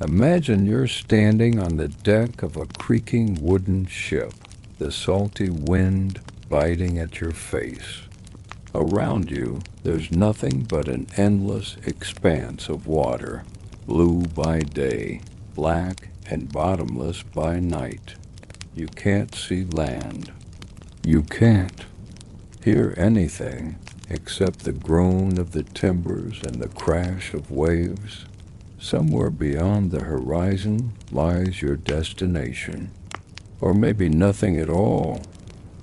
Imagine you're standing on the deck of a creaking wooden ship, the salty wind biting at your face. Around you, there's nothing but an endless expanse of water, blue by day, black and bottomless by night. You can't see land. You can't hear anything except the groan of the timbers and the crash of waves. Somewhere beyond the horizon lies your destination. Or maybe nothing at all.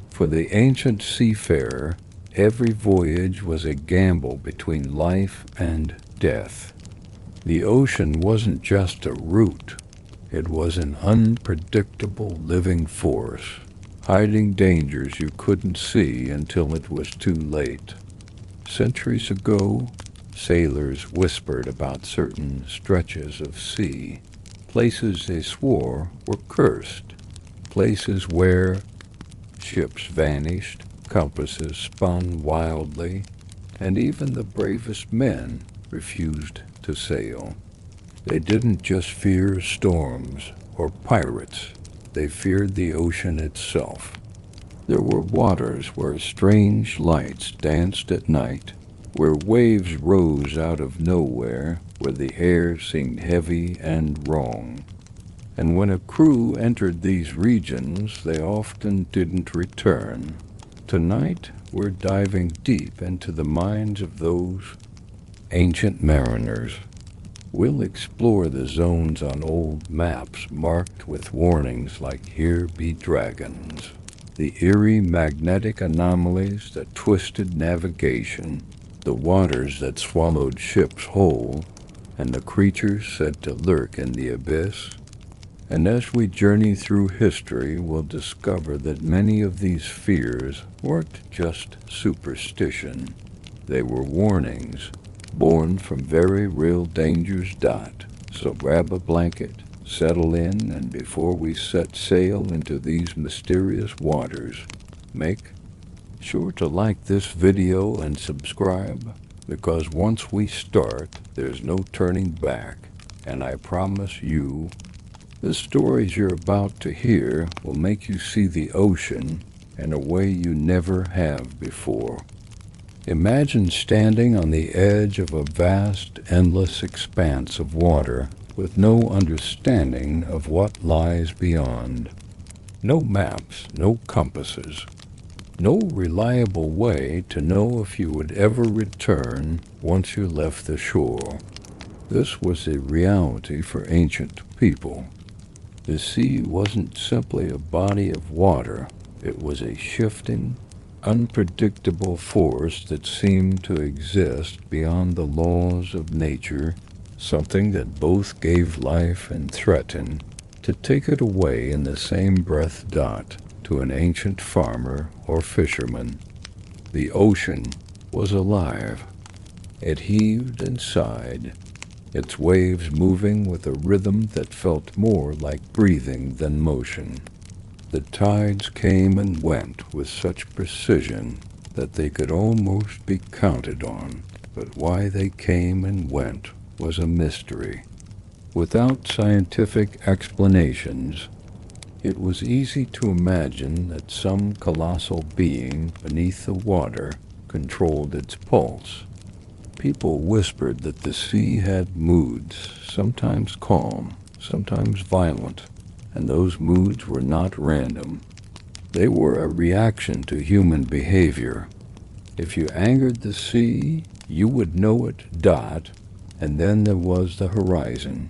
For the ancient seafarer, every voyage was a gamble between life and death. The ocean wasn't just a route. It was an unpredictable living force, hiding dangers you couldn't see until it was too late. Centuries ago, sailors whispered about certain stretches of sea, places they swore were cursed, places where ships vanished, compasses spun wildly, and even the bravest men refused to sail. They didn't just fear storms or pirates, they feared the ocean itself. There were waters where strange lights danced at night, where waves rose out of nowhere, where the air seemed heavy and wrong. And when a crew entered these regions, they often didn't return. Tonight, we're diving deep into the minds of those ancient mariners. We'll explore the zones on old maps marked with warnings like "Here be dragons," the eerie magnetic anomalies that twisted navigation, the waters that swallowed ships whole, and the creatures said to lurk in the abyss. And as we journey through history, we'll discover that many of these fears weren't just superstition. They were warnings, born from very real dangers. So grab a blanket, settle in, and before we set sail into these mysterious waters, make sure to like this video and subscribe, because once we start, there's no turning back, and I promise you, the stories you're about to hear will make you see the ocean in a way you never have before. Imagine standing on the edge of a vast, endless expanse of water with no understanding of what lies beyond. No maps, no compasses, no reliable way to know if you would ever return once you left the shore. This was a reality for ancient people. The sea wasn't simply a body of water, it was a shifting, unpredictable force that seemed to exist beyond the laws of nature, something that both gave life and threatened to take it away in the same breath. To an ancient farmer or fisherman, the ocean was alive. It heaved and sighed, its waves moving with a rhythm that felt more like breathing than motion. The tides came and went with such precision that they could almost be counted on, but why they came and went was a mystery. Without scientific explanations, it was easy to imagine that some colossal being beneath the water controlled its pulse. People whispered that the sea had moods, sometimes calm, sometimes violent, and those moods were not random. They were a reaction to human behavior. If you angered the sea, you would know it. And then there was the horizon,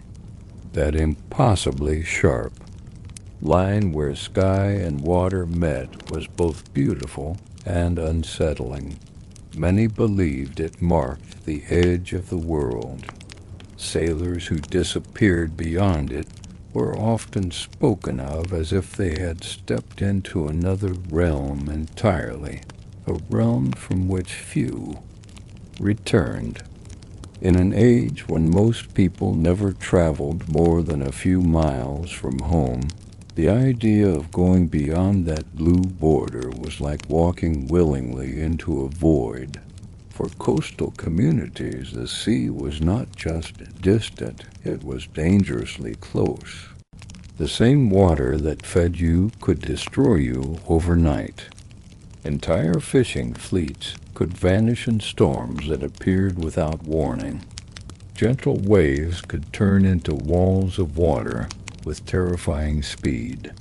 that impossibly sharp line where sky and water met was both beautiful and unsettling. Many believed it marked the edge of the world. Sailors who disappeared beyond it were often spoken of as if they had stepped into another realm entirely, a realm from which few returned. In an age when most people never traveled more than a few miles from home, the idea of going beyond that blue border was like walking willingly into a void. For coastal communities, the sea was not just distant, it was dangerously close. The same water that fed you could destroy you overnight. Entire fishing fleets could vanish in storms that appeared without warning. Gentle waves could turn into walls of water with terrifying speed.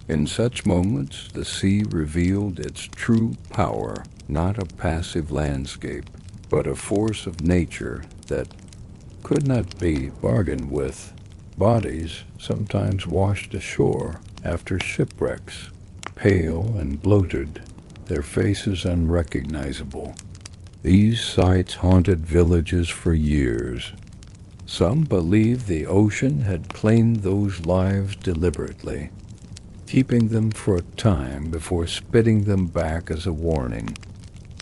In such moments, the sea revealed its true power, not a passive landscape, but a force of nature that could not be bargained with. Bodies sometimes washed ashore after shipwrecks, pale and bloated, their faces unrecognizable. These sights haunted villages for years. Some believed the ocean had claimed those lives deliberately, keeping them for a time before spitting them back as a warning.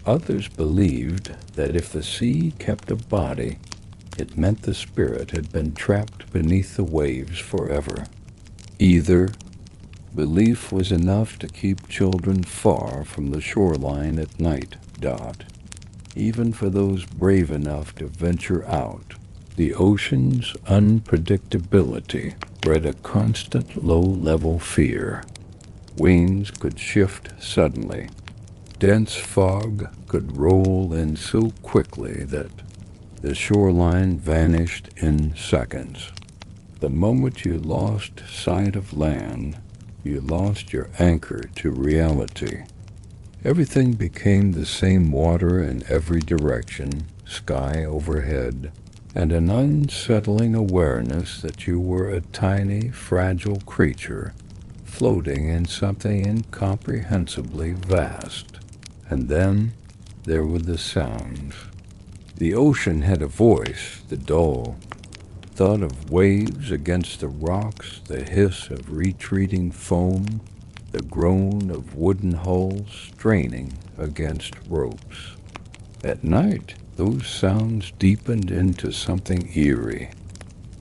Others believed that if the sea kept a body, it meant the spirit had been trapped beneath the waves forever. Either belief was enough to keep children far from the shoreline at night. Even for those brave enough to venture out, the ocean's unpredictability bred a constant low-level fear. Winds could shift suddenly. Dense fog could roll in so quickly that the shoreline vanished in seconds. The moment you lost sight of land, you lost your anchor to reality. Everything became the same water in every direction, sky overhead, and an unsettling awareness that you were a tiny, fragile creature floating in something incomprehensibly vast. And then there were the sounds. The ocean had a voice, the dull thud of waves against the rocks, the hiss of retreating foam, the groan of wooden hulls straining against ropes. At night, those sounds deepened into something eerie.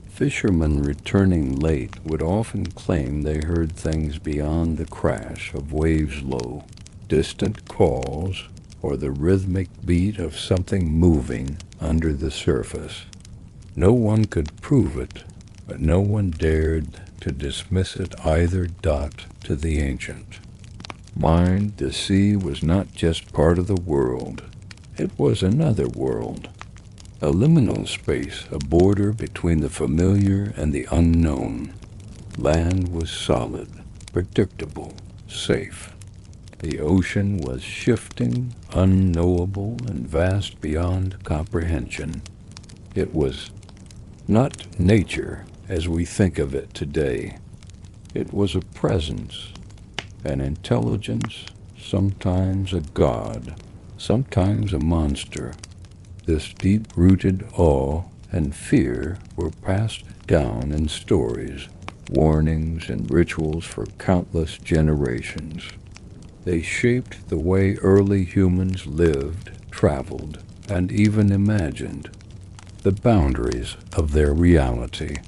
Fishermen returning late would often claim they heard things beyond the crash of waves low, distant calls, or the rhythmic beat of something moving under the surface. No one could prove it, but no one dared to dismiss it either. To the ancient mind, the sea was not just part of the world, it was another world. A liminal space, a border between the familiar and the unknown. Land was solid, predictable, safe. The ocean was shifting, unknowable, and vast beyond comprehension. It was not nature as we think of it today. It was a presence, an intelligence, sometimes a god, sometimes a monster. This deep-rooted awe and fear were passed down in stories, warnings, and rituals for countless generations. They shaped the way early humans lived, traveled, and even imagined the boundaries of their reality.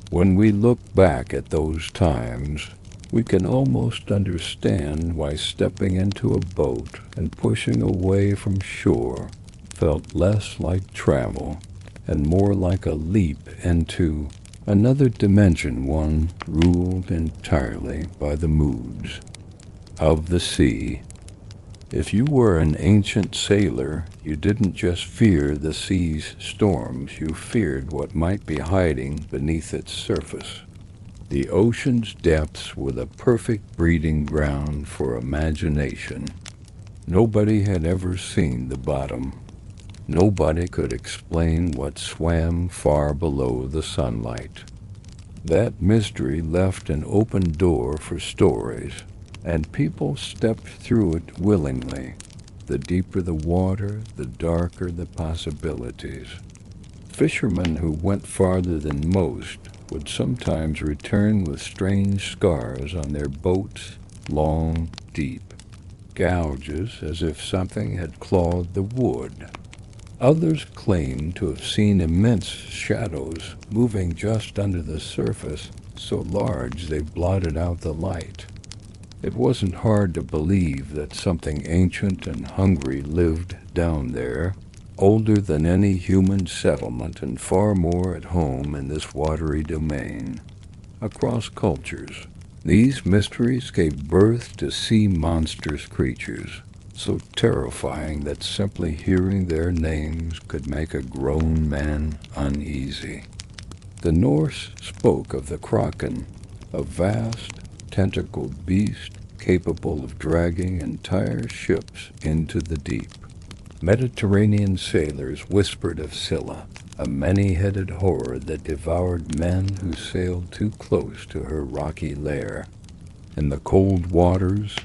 When we look back at those times, we can almost understand why stepping into a boat and pushing away from shore felt less like travel and more like a leap into another dimension, one ruled entirely by the moods of the sea. If you were an ancient sailor, you didn't just fear the sea's storms, you feared what might be hiding beneath its surface. The ocean's depths were the perfect breeding ground for imagination. Nobody had ever seen the bottom. Nobody could explain what swam far below the sunlight. That mystery left an open door for stories, and people stepped through it willingly. The deeper the water, the darker the possibilities. Fishermen who went farther than most would sometimes return with strange scars on their boats, long, deep gouges as if something had clawed the wood. Others claimed to have seen immense shadows moving just under the surface, so large they blotted out the light. It wasn't hard to believe that something ancient and hungry lived down there, older than any human settlement and far more at home in this watery domain. Across cultures, these mysteries gave birth to sea monstrous creatures, so terrifying that simply hearing their names could make a grown man uneasy. The Norse spoke of the kraken, a vast, tentacled beast capable of dragging entire ships into the deep. Mediterranean sailors whispered of Scylla, a many-headed horror that devoured men who sailed too close to her rocky lair. In the cold waters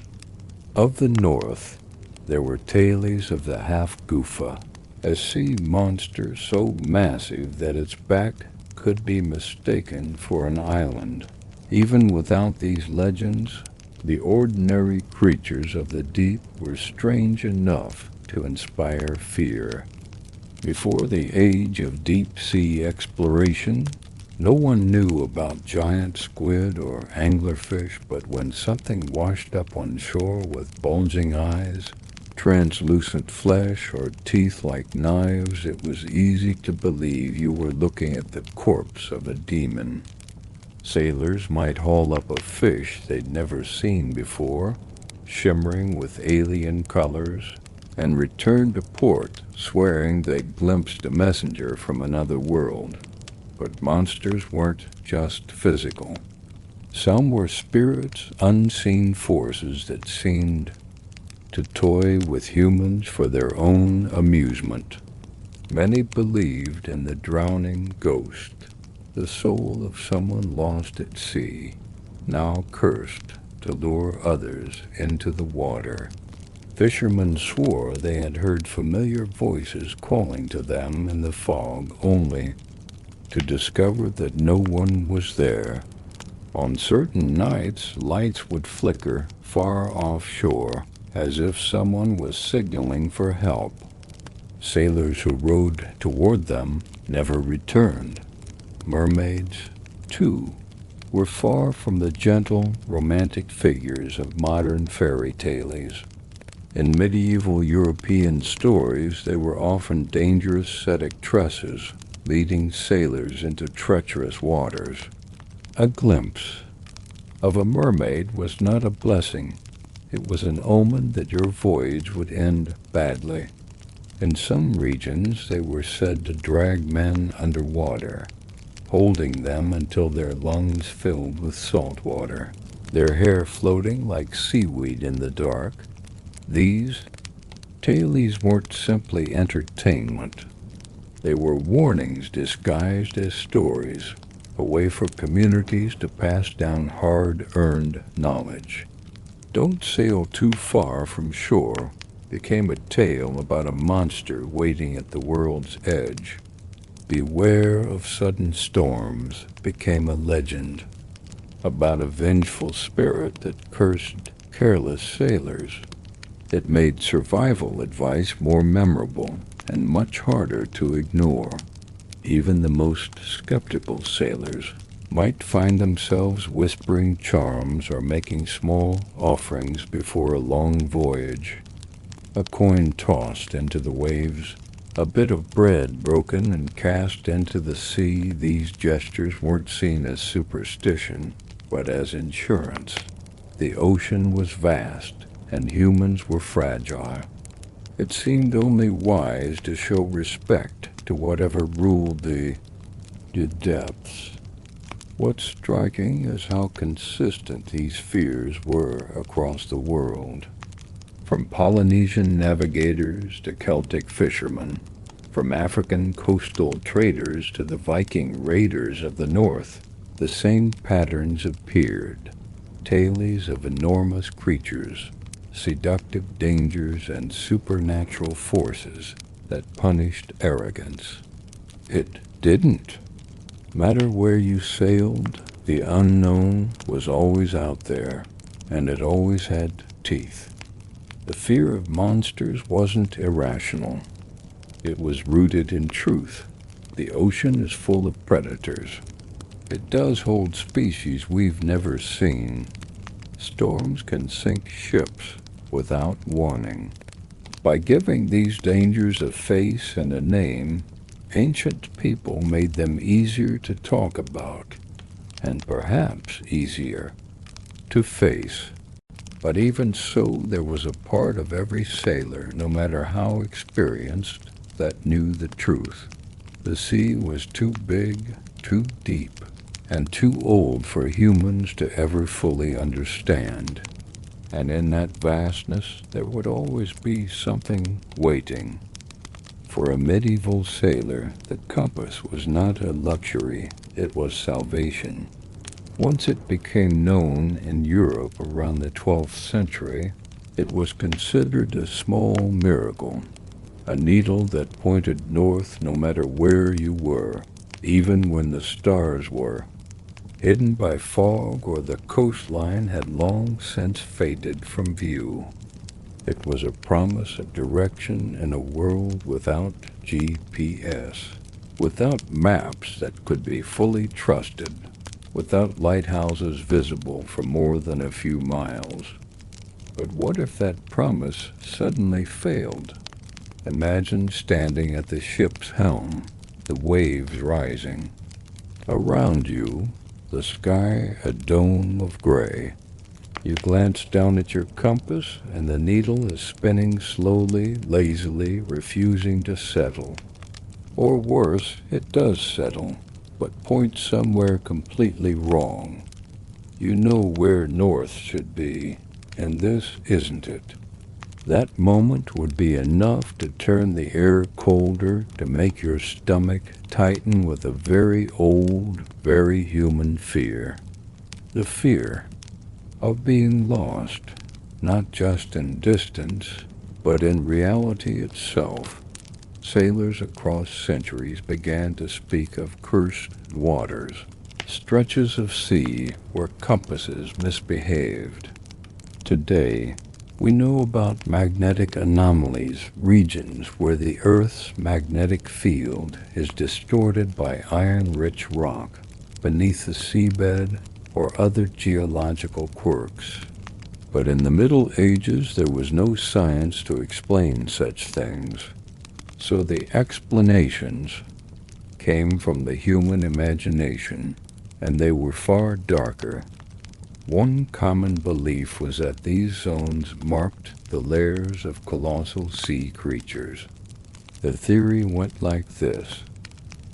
of the north, there were tales of the half-gufa, a sea monster so massive that its back could be mistaken for an island. Even without these legends, the ordinary creatures of the deep were strange enough to inspire fear. Before the age of deep-sea exploration, no one knew about giant squid or anglerfish, but when something washed up on shore with bulging eyes, translucent flesh, or teeth like knives, it was easy to believe you were looking at the corpse of a demon. Sailors might haul up a fish they'd never seen before, shimmering with alien colors, and return to port swearing they'd glimpsed a messenger from another world. But monsters weren't just physical. Some were spirits, unseen forces that seemed to toy with humans for their own amusement. Many believed in the drowning ghost, the soul of someone lost at sea, now cursed to lure others into the water. Fishermen swore they had heard familiar voices calling to them in the fog, only to discover that no one was there. On certain nights, lights would flicker far offshore, as if someone was signaling for help. Sailors who rowed toward them never returned. Mermaids, too, were far from the gentle, romantic figures of modern fairy tales. In medieval European stories, they were often dangerous ascetic tresses, leading sailors into treacherous waters. A glimpse of a mermaid was not a blessing. It was an omen that your voyage would end badly. In some regions, they were said to drag men underwater, holding them until their lungs filled with salt water, their hair floating like seaweed in the dark. These tales weren't simply entertainment. They were warnings disguised as stories, a way for communities to pass down hard-earned knowledge. Don't Sail Too Far from Shore became a tale about a monster waiting at the world's edge. Beware of Sudden Storms became a legend about a vengeful spirit that cursed careless sailors. It made survival advice more memorable and much harder to ignore. Even the most skeptical sailors might find themselves whispering charms or making small offerings before a long voyage. A coin tossed into the waves, a bit of bread broken and cast into the sea, these gestures weren't seen as superstition, but as insurance. The ocean was vast, and humans were fragile. It seemed only wise to show respect to whatever ruled the depths. What's striking is how consistent these fears were across the world. From Polynesian navigators to Celtic fishermen, from African coastal traders to the Viking raiders of the north, the same patterns appeared. Tales of enormous creatures, seductive dangers, and supernatural forces that punished arrogance. It didn't matter where you sailed, the unknown was always out there, and it always had teeth. The fear of monsters wasn't irrational. It was rooted in truth. The ocean is full of predators. It does hold species we've never seen. Storms can sink ships without warning. By giving these dangers a face and a name, ancient people made them easier to talk about, and perhaps easier to face. But even so, there was a part of every sailor, no matter how experienced, that knew the truth. The sea was too big, too deep, and too old for humans to ever fully understand. And in that vastness, there would always be something waiting. For a medieval sailor, the compass was not a luxury, it was salvation. Once it became known in Europe around the 12th century, it was considered a small miracle, a needle that pointed north no matter where you were, even when the stars were. Hidden by fog or the coastline had long since faded from view. It was a promise of direction in a world without GPS, without maps that could be fully trusted, without lighthouses visible for more than a few miles. But what if that promise suddenly failed? Imagine standing at the ship's helm, the waves rising. Around you, the sky a dome of gray. You glance down at your compass, and the needle is spinning slowly, lazily, refusing to settle. Or worse, it does settle, but points somewhere completely wrong. You know where north should be, and this isn't it. That moment would be enough to turn the air colder, to make your stomach tighten with a very old, very human fear. The fear of being lost, not just in distance, but in reality itself. Sailors across centuries began to speak of cursed waters, stretches of sea where compasses misbehaved. Today, we know about magnetic anomalies, regions where the Earth's magnetic field is distorted by iron-rich rock beneath the seabed or other geological quirks. But in the Middle Ages, there was no science to explain such things. So the explanations came from the human imagination, and they were far darker. One common belief was that these zones marked the lairs of colossal sea creatures. The theory went like this.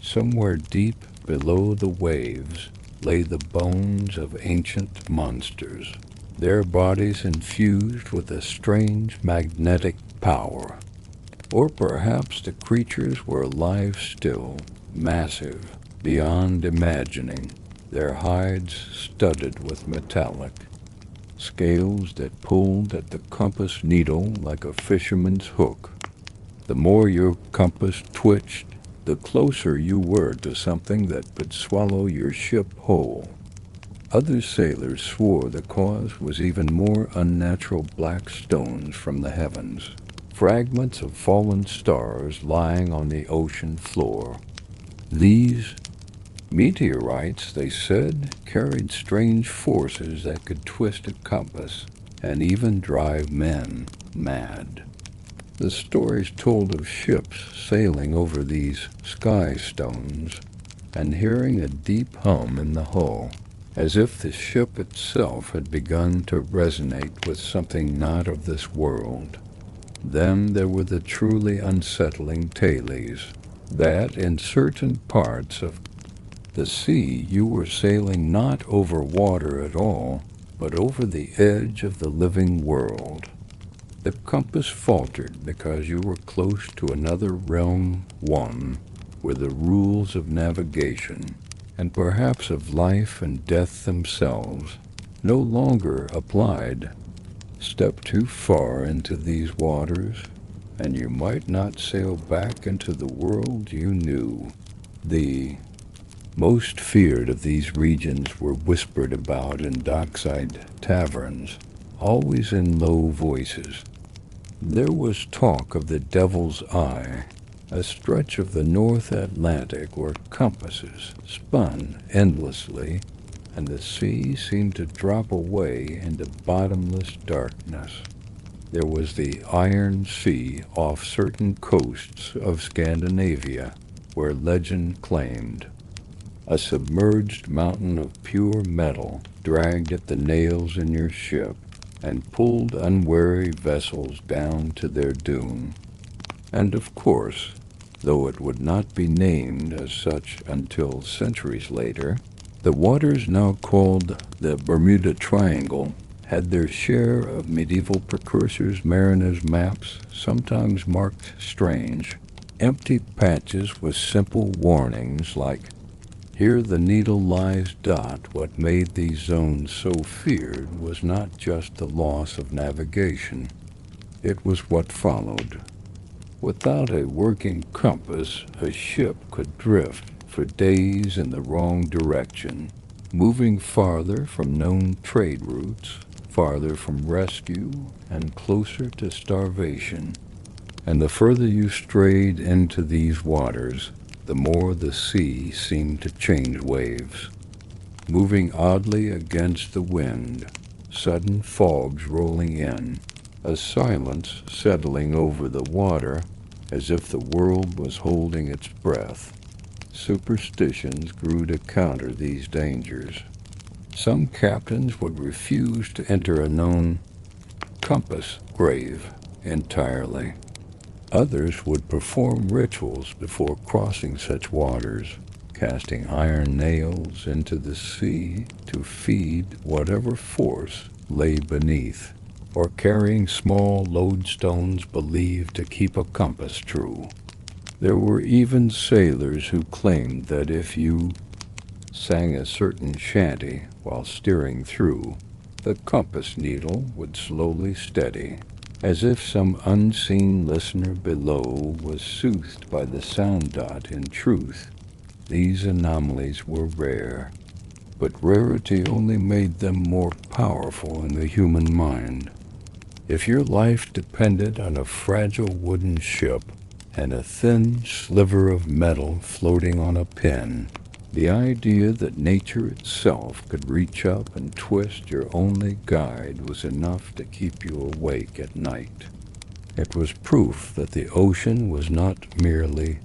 Somewhere deep below the waves lay the bones of ancient monsters, their bodies infused with a strange magnetic power. Or perhaps the creatures were alive still, massive, beyond imagining, their hides studded with metallic, scales that pulled at the compass needle like a fisherman's hook. The more your compass twitched, the closer you were to something that could swallow your ship whole. Other sailors swore the cause was even more unnatural black stones from the heavens, fragments of fallen stars lying on the ocean floor. These meteorites, they said, carried strange forces that could twist a compass and even drive men mad. The stories told of ships sailing over these sky stones and hearing a deep hum in the hull, as if the ship itself had begun to resonate with something not of this world. Then there were the truly unsettling tales, that in certain parts of the sea you were sailing not over water at all, but over the edge of the living world. The compass faltered because you were close to another realm, one where the rules of navigation, and perhaps of life and death themselves, no longer applied. Step too far into these waters, and you might not sail back into the world you knew. The most feared of these regions were whispered about in dockside taverns, always in low voices. There was talk of the Devil's Eye, a stretch of the North Atlantic where compasses spun endlessly, and the sea seemed to drop away into bottomless darkness. There was the Iron Sea off certain coasts of Scandinavia, where legend claimed a submerged mountain of pure metal dragged at the nails in your ship and pulled unwary vessels down to their doom. And of course, though it would not be named as such until centuries later, the waters now called the Bermuda Triangle had their share of medieval precursors mariners' maps, sometimes marked strange, empty patches with simple warnings like, "Here the needle lies dot." What made these zones so feared was not just the loss of navigation. It was what followed. Without a working compass, a ship could drift for days in the wrong direction, moving farther from known trade routes, farther from rescue, and closer to starvation. And the further you strayed into these waters, the more the sea seemed to change waves, moving oddly against the wind, sudden fogs rolling in, a silence settling over the water as if the world was holding its breath. Superstitions grew to counter these dangers. Some captains would refuse to enter a known compass grave entirely. Others would perform rituals before crossing such waters, casting iron nails into the sea to feed whatever force lay beneath, or carrying small lodestones believed to keep a compass true. There were even sailors who claimed that if you sang a certain shanty while steering through, the compass needle would slowly steady, as if some unseen listener below was soothed by the sound dot. In truth, these anomalies were rare, but rarity only made them more powerful in the human mind. If your life depended on a fragile wooden ship and a thin sliver of metal floating on a pin, the idea that nature itself could reach up and twist your only guide was enough to keep you awake at night. It was proof that the ocean was not merely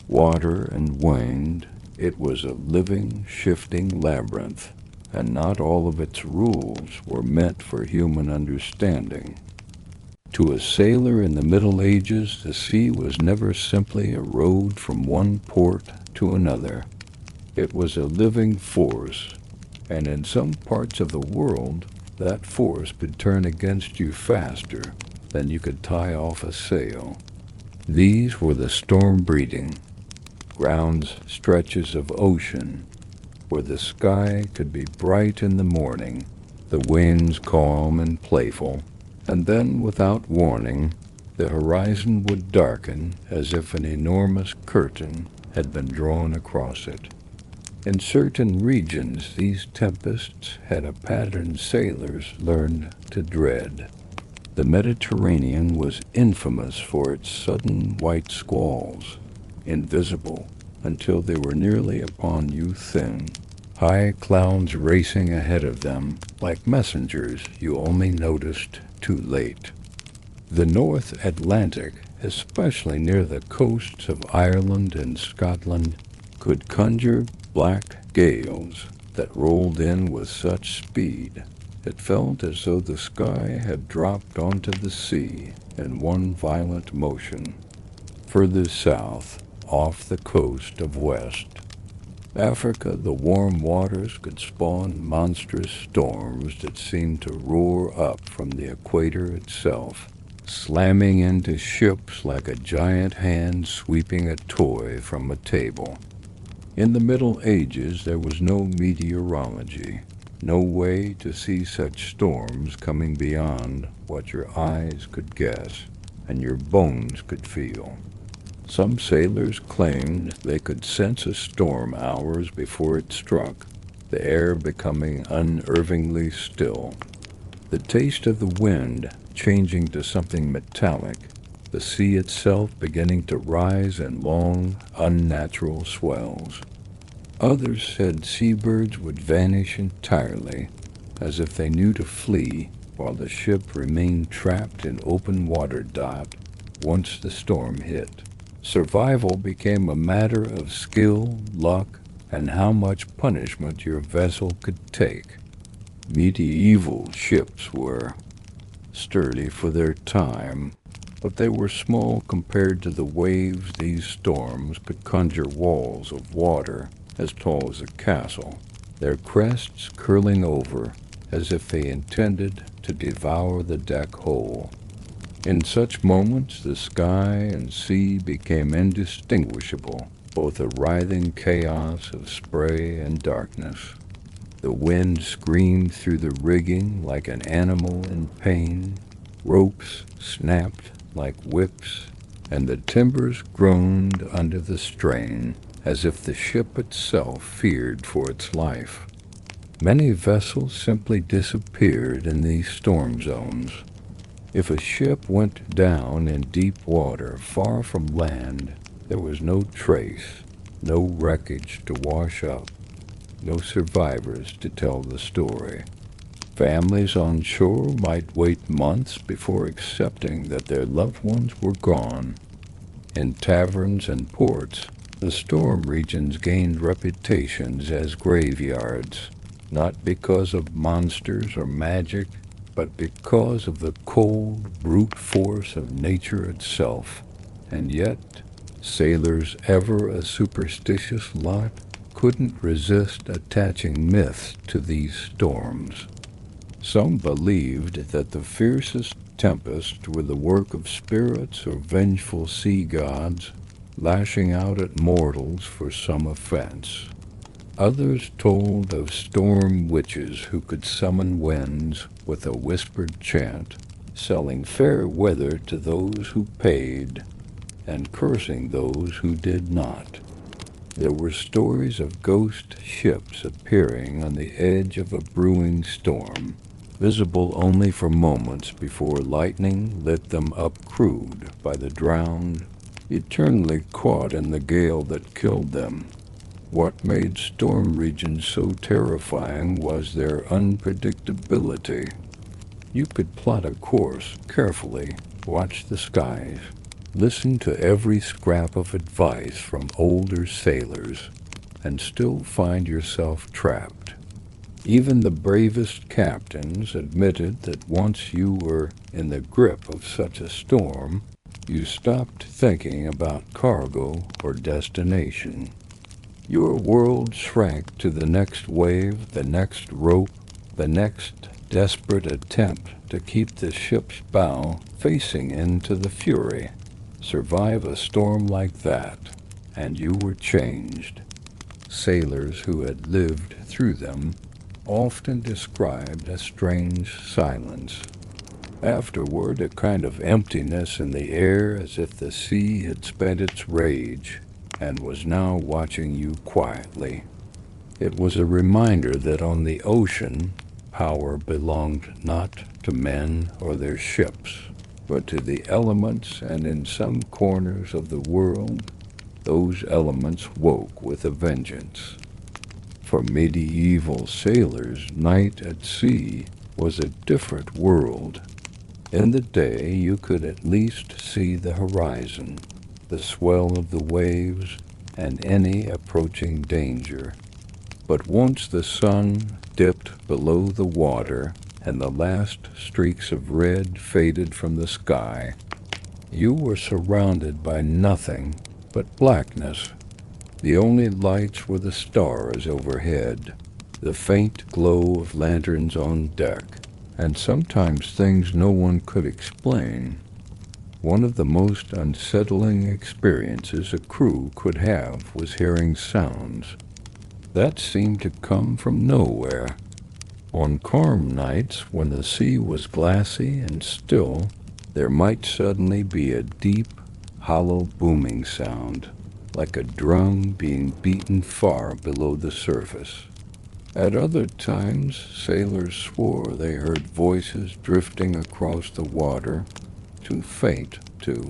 water and wind, it was a living, shifting labyrinth, and not all of its rules were meant for human understanding. To a sailor in the Middle Ages, the sea was never simply a road from one port to another. It was a living force, and in some parts of the world, that force could turn against you faster than you could tie off a sail. These were the storm-breeding, ground stretches of ocean, where the sky could be bright in the morning, the winds calm and playful, and then, without warning, the horizon would darken as if an enormous curtain had been drawn across it. In certain regions, these tempests had a pattern sailors learned to dread. The Mediterranean was infamous for its sudden white squalls, invisible until they were nearly upon you thin, high clouds racing ahead of them like messengers you only noticed too late. The North Atlantic, especially near the coasts of Ireland and Scotland, could conjure black gales that rolled in with such speed it felt as though the sky had dropped onto the sea in one violent motion. Further south, off the coast of West Africa, the warm waters could spawn monstrous storms that seemed to roar up from the equator itself, slamming into ships like a giant hand sweeping a toy from a table. In the Middle Ages, there was no meteorology, no way to see such storms coming beyond what your eyes could guess and your bones could feel. Some sailors claimed they could sense a storm hours before it struck, the air becoming unnervingly still, the taste of the wind changing to something metallic, the sea itself beginning to rise in long, unnatural swells. Others said seabirds would vanish entirely, as if they knew to flee while the ship remained trapped in open water once the storm hit. Survival became a matter of skill, luck, and how much punishment your vessel could take. Medieval ships were sturdy for their time, but they were small compared to the waves these storms could conjure walls of water as tall as a castle, their crests curling over as if they intended to devour the deck whole. In such moments, the sky and sea became indistinguishable, both a writhing chaos of spray and darkness. The wind screamed through the rigging like an animal in pain, ropes snapped like whips, and the timbers groaned under the strain, as if the ship itself feared for its life. Many vessels simply disappeared in these storm zones. If a ship went down in deep water far from land, there was no trace, no wreckage to wash up, no survivors to tell the story. Families on shore might wait months before accepting that their loved ones were gone. In taverns and ports, the storm regions gained reputations as graveyards, not because of monsters or magic, but because of the cold, brute force of nature itself. And yet, sailors, ever a superstitious lot, couldn't resist attaching myths to these storms. Some believed that the fiercest tempests were the work of spirits or vengeful sea gods lashing out at mortals for some offense. Others told of storm witches who could summon winds with a whispered chant, selling fair weather to those who paid and cursing those who did not. There were stories of ghost ships appearing on the edge of a brewing storm, visible only for moments before lightning lit them up crude by the drowned, eternally caught in the gale that killed them. What made storm regions so terrifying was their unpredictability. You could plot a course carefully, watch the skies, listen to every scrap of advice from older sailors, and still find yourself trapped. Even the bravest captains admitted that once you were in the grip of such a storm, you stopped thinking about cargo or destination. Your world shrank to the next wave, the next rope, the next desperate attempt to keep the ship's bow facing into the fury. Survive a storm like that, and you were changed. Sailors who had lived through them often described a strange silence. Afterward, a kind of emptiness in the air, as if the sea had spent its rage and was now watching you quietly. It was a reminder that on the ocean, power belonged not to men or their ships, but to the elements, and in some corners of the world, those elements woke with a vengeance. For medieval sailors, night at sea was a different world. In the day, you could at least see the horizon, the swell of the waves, and any approaching danger. But once the sun dipped below the water and the last streaks of red faded from the sky, you were surrounded by nothing but blackness. The only lights were the stars overhead, the faint glow of lanterns on deck, and sometimes things no one could explain. One of the most unsettling experiences a crew could have was hearing sounds that seemed to come from nowhere. On calm nights, when the sea was glassy and still, there might suddenly be a deep, hollow booming sound, like a drum being beaten far below the surface. At other times, sailors swore they heard voices drifting across the water, too faint to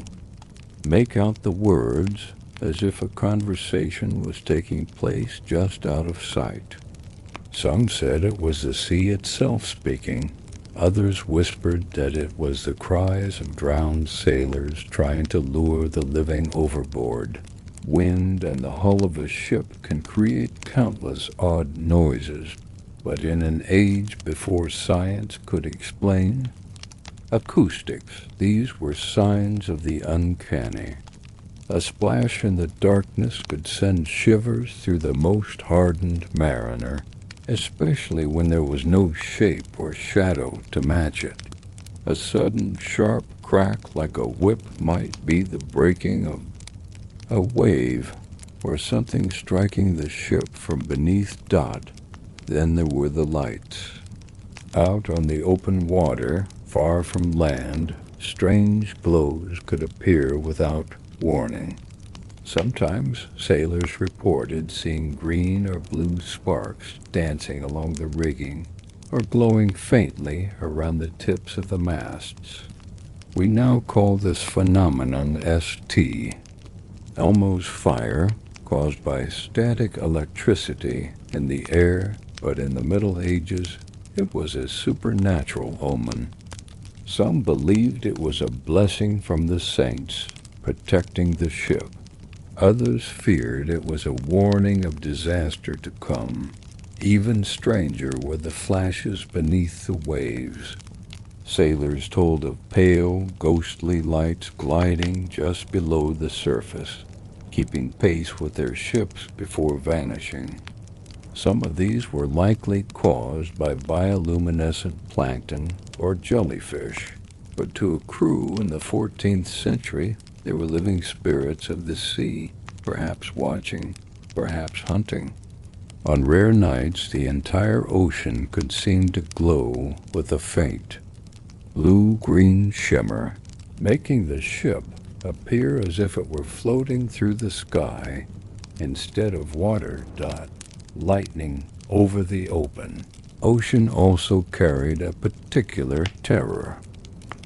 make out the words, as if a conversation was taking place just out of sight. Some said it was the sea itself speaking, Others whispered that it was the cries of drowned sailors trying to lure the living overboard. Wind and the hull of a ship can create countless odd noises, but in an age before science could explain acoustics, these were signs of the uncanny. A splash in the darkness could send shivers through the most hardened mariner, especially when there was no shape or shadow to match it. A sudden sharp crack like a whip might be the breaking of a wave or something striking the ship from beneath. Then there were the lights. Out on the open water, far from land, strange glows could appear without warning. Sometimes sailors reported seeing green or blue sparks dancing along the rigging or glowing faintly around the tips of the masts. We now call this phenomenon ST, Elmo's fire, caused by static electricity in the air, but in the Middle Ages it was a supernatural omen. Some believed it was a blessing from the saints, protecting the ship. Others feared it was a warning of disaster to come. Even stranger were the flashes beneath the waves. Sailors told of pale, ghostly lights gliding just below the surface, keeping pace with their ships before vanishing. Some of these were likely caused by bioluminescent plankton or jellyfish, but to a crew in the 14th century, they were living spirits of the sea, perhaps watching, perhaps hunting. On rare nights, the entire ocean could seem to glow with a faint blue-green shimmer, making the ship appear as if it were floating through the sky instead of water. Lightning over the open ocean also carried a particular terror.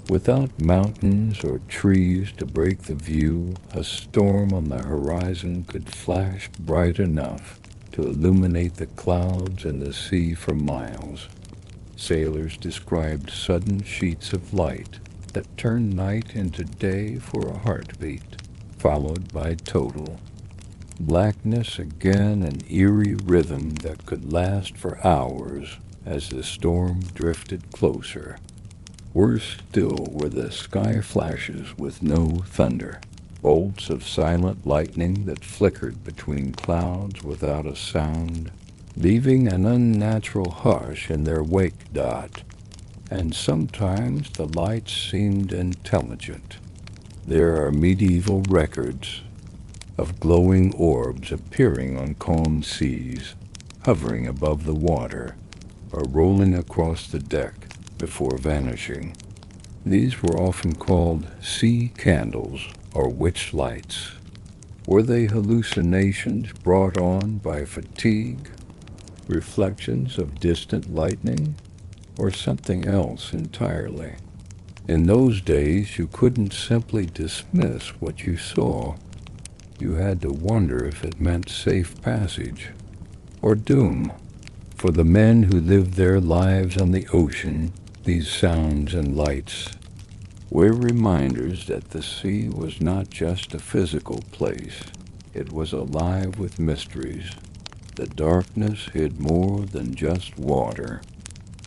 Without mountains or trees to break the view, a storm on the horizon could flash bright enough to illuminate the clouds and the sea for miles. Sailors described sudden sheets of light that turned night into day for a heartbeat, followed by total blackness, again an eerie rhythm that could last for hours as the storm drifted closer. Worse still were the sky flashes with no thunder, bolts of silent lightning that flickered between clouds without a sound, leaving an unnatural hush in their wake. And sometimes the lights seemed intelligent. There are medieval records of glowing orbs appearing on calm seas, hovering above the water, or rolling across the deck before vanishing. These were often called sea candles or witch lights. Were they hallucinations brought on by fatigue, reflections of distant lightning, or something else entirely? In those days, you couldn't simply dismiss what you saw. You had to wonder if it meant safe passage or doom. For the men who lived their lives on the ocean, these sounds and lights were reminders that the sea was not just a physical place. It was alive with mysteries. The darkness hid more than just water.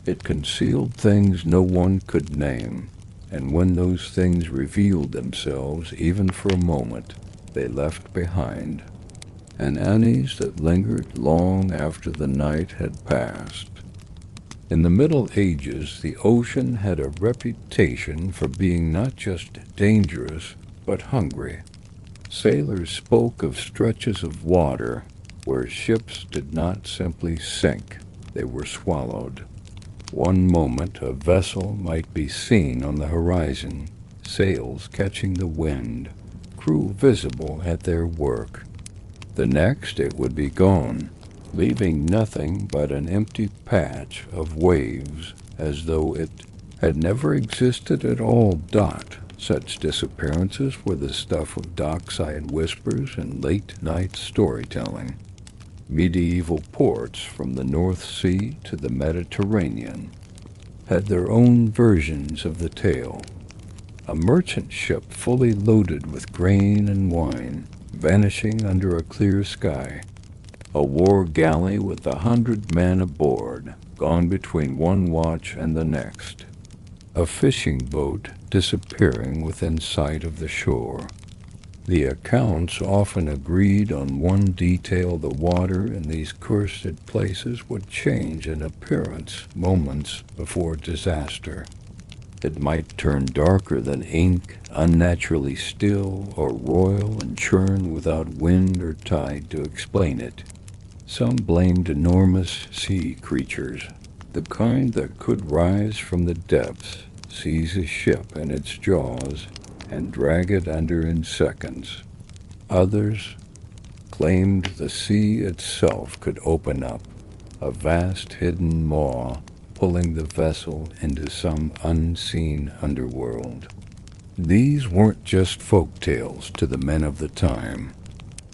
It concealed things no one could name, and when those things revealed themselves, even for a moment, they left behind an unease that lingered long after the night had passed. In the Middle Ages, the ocean had a reputation for being not just dangerous, but hungry. Sailors spoke of stretches of water where ships did not simply sink, they were swallowed. One moment a vessel might be seen on the horizon, sails catching the wind, crew visible at their work. The next it would be gone, leaving nothing but an empty patch of waves, as though it had never existed at all. Such disappearances were the stuff of dockside whispers and late-night storytelling. Medieval ports from the North Sea to the Mediterranean had their own versions of the tale. A merchant ship fully loaded with grain and wine, vanishing under a clear sky. A war galley with 100 men aboard, gone between one watch and the next. A fishing boat disappearing within sight of the shore. The accounts often agreed on one detail: the water in these cursed places would change in appearance moments before disaster. It might turn darker than ink, unnaturally still, or roil and churn without wind or tide to explain it. Some blamed enormous sea creatures, the kind that could rise from the depths, seize a ship in its jaws, and drag it under in seconds. Others claimed the sea itself could open up, a vast hidden maw pulling the vessel into some unseen underworld. These weren't just folk tales to the men of the time.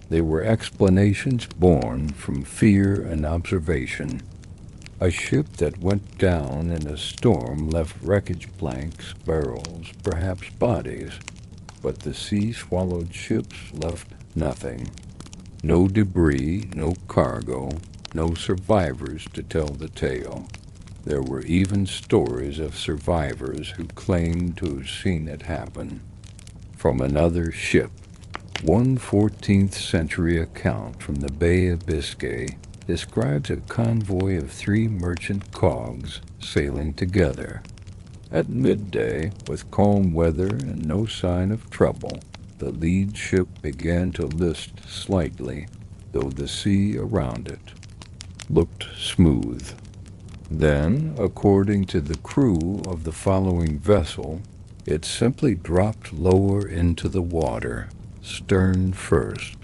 They were explanations born from fear and observation. A ship that went down in a storm left wreckage planks, barrels, perhaps bodies, but the sea-swallowed ships left nothing. No debris, no cargo, no survivors to tell the tale. There were even stories of survivors who claimed to have seen it happen. From another ship, one 14th century account from the Bay of Biscay describes a convoy of 3 merchant cogs sailing together. At midday, with calm weather and no sign of trouble, the lead ship began to list slightly, though the sea around it looked smooth. Then, according to the crew of the following vessel, it simply dropped lower into the water, stern first,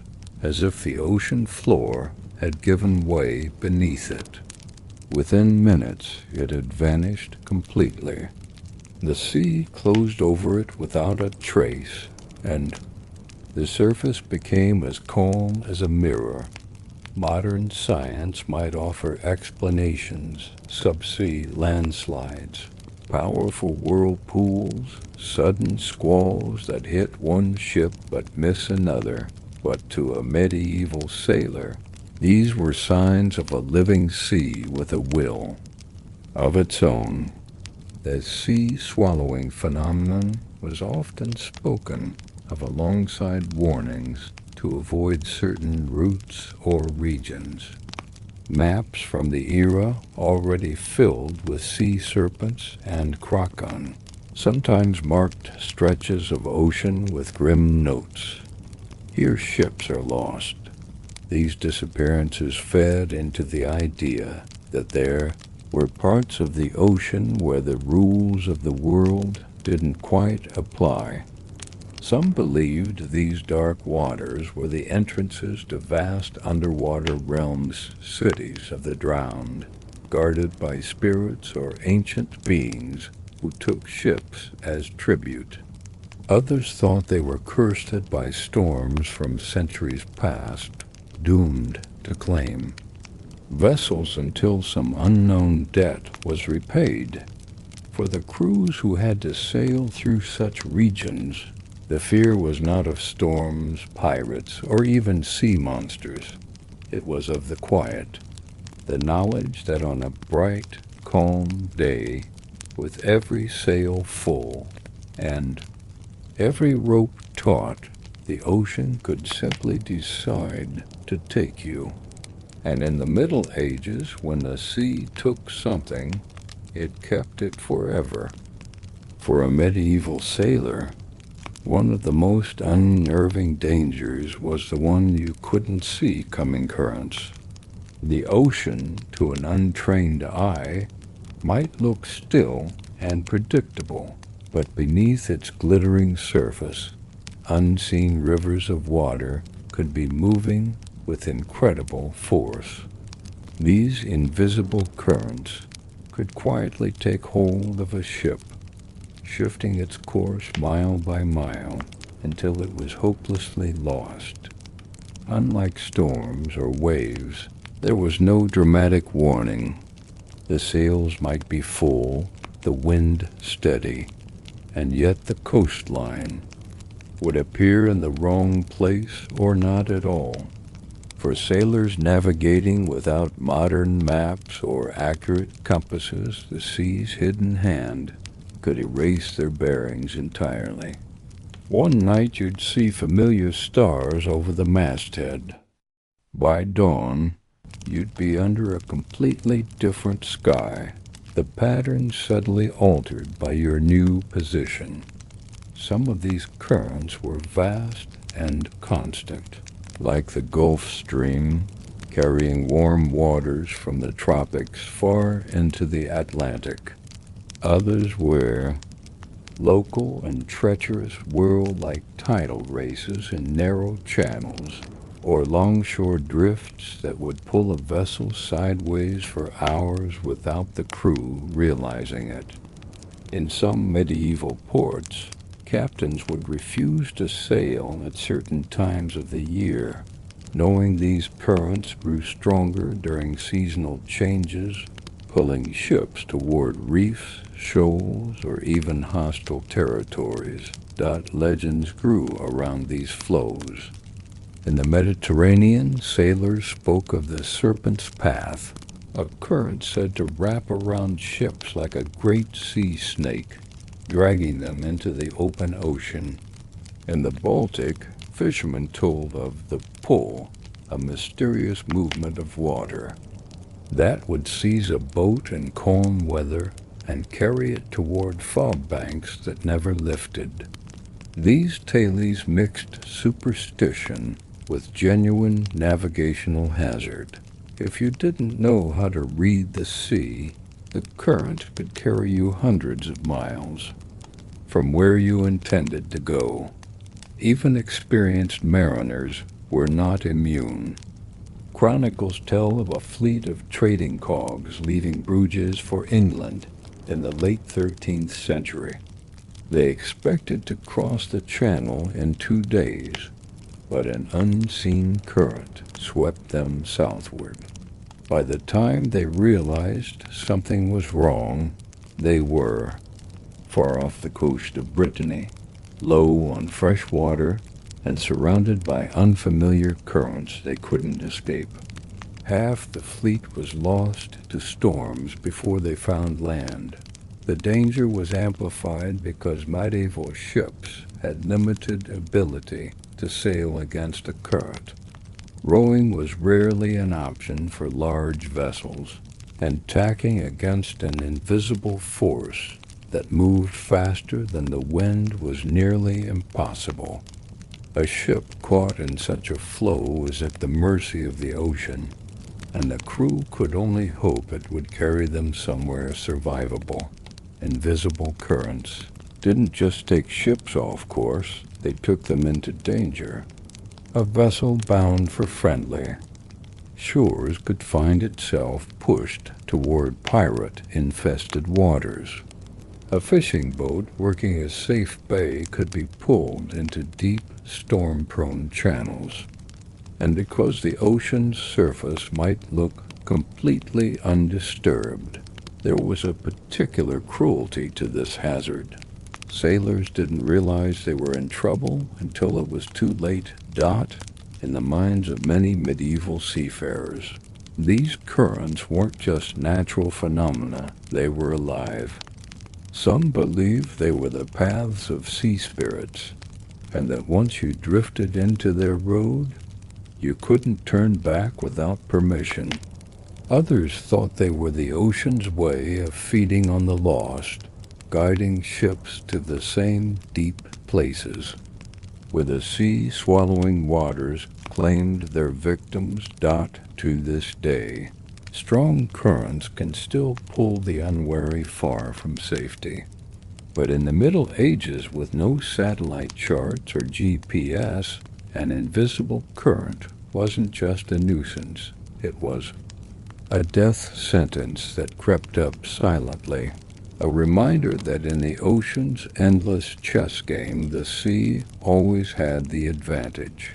as if the ocean floor had given way beneath it. Within minutes, it had vanished completely. The sea closed over it without a trace, and the surface became as calm as a mirror. Modern science might offer explanations: subsea landslides, powerful whirlpools, sudden squalls that hit one ship but miss another. But to a medieval sailor, these were signs of a living sea with a will of its own. The sea-swallowing phenomenon was often spoken of alongside warnings to avoid certain routes or regions. Maps from the era already filled with sea serpents and kraken sometimes marked stretches of ocean with grim notes. Here ships are lost. These disappearances fed into the idea that there were parts of the ocean where the rules of the world didn't quite apply. Some believed these dark waters were the entrances to vast underwater realms, cities of the drowned, guarded by spirits or ancient beings who took ships as tribute. Others thought they were cursed by storms from centuries past, doomed to claim vessels until some unknown debt was repaid. For the crews who had to sail through such regions, the fear was not of storms, pirates, or even sea monsters. It was of the quiet, the knowledge that on a bright, calm day, with every sail full and every rope taut, the ocean could simply decide to take you. And in the Middle Ages, when the sea took something, it kept it forever. For a medieval sailor, one of the most unnerving dangers was the one you couldn't see coming: currents. The ocean, to an untrained eye, might look still and predictable, but beneath its glittering surface, unseen rivers of water could be moving with incredible force. These invisible currents could quietly take hold of a ship, shifting its course mile by mile until it was hopelessly lost. Unlike storms or waves, there was no dramatic warning. The sails might be full, the wind steady, and yet the coastline would appear in the wrong place or not at all. For sailors navigating without modern maps or accurate compasses, the sea's hidden hand could erase their bearings entirely. One night you'd see familiar stars over the masthead. By dawn, you'd be under a completely different sky, the pattern subtly altered by your new position. Some of these currents were vast and constant, like the Gulf Stream, carrying warm waters from the tropics far into the Atlantic. Others were local and treacherous, whirl like tidal races in narrow channels, or longshore drifts that would pull a vessel sideways for hours without the crew realizing it. In some medieval ports, captains would refuse to sail at certain times of the year, knowing these currents grew stronger during seasonal changes, pulling ships toward reefs, shoals, or even hostile territories. Legends grew around these flows. In the Mediterranean, sailors spoke of the serpent's path, a current said to wrap around ships like a great sea snake, dragging them into the open ocean. In the Baltic, fishermen told of the pull, a mysterious movement of water that would seize a boat in calm weather and carry it toward fog banks that never lifted. These tales mixed superstition with genuine navigational hazard. If you didn't know how to read the sea, the current could carry you hundreds of miles from where you intended to go. Even experienced mariners were not immune. Chronicles tell of a fleet of trading cogs leaving Bruges for England in the late 13th century. They expected to cross the channel in 2 days, but an unseen current swept them southward. By the time they realized something was wrong, they were far off the coast of Brittany, low on fresh water, and surrounded by unfamiliar currents they couldn't escape. Half the fleet was lost to storms before they found land. The danger was amplified because medieval ships had limited ability to sail against a current. Rowing was rarely an option for large vessels, and tacking against an invisible force that moved faster than the wind was nearly impossible. A ship caught in such a flow was at the mercy of the ocean, and the crew could only hope it would carry them somewhere survivable. Invisible currents didn't just take ships off course, they took them into danger. A vessel bound for friendly shores could find itself pushed toward pirate-infested waters. A fishing boat working a safe bay could be pulled into deep, storm-prone channels. And because the ocean's surface might look completely undisturbed, there was a particular cruelty to this hazard. Sailors didn't realize they were in trouble until it was too late. In the minds of many medieval seafarers, these currents weren't just natural phenomena, they were alive. Some believed they were the paths of sea spirits, and that once you drifted into their road, you couldn't turn back without permission. Others thought they were the ocean's way of feeding on the lost, guiding ships to the same deep places, where the sea-swallowing waters claimed their victims. To this day, strong currents can still pull the unwary far from safety. But in the Middle Ages, with no satellite charts or GPS, an invisible current wasn't just a nuisance, it was a death sentence that crept up silently, a reminder that in the ocean's endless chess game, the sea always had the advantage.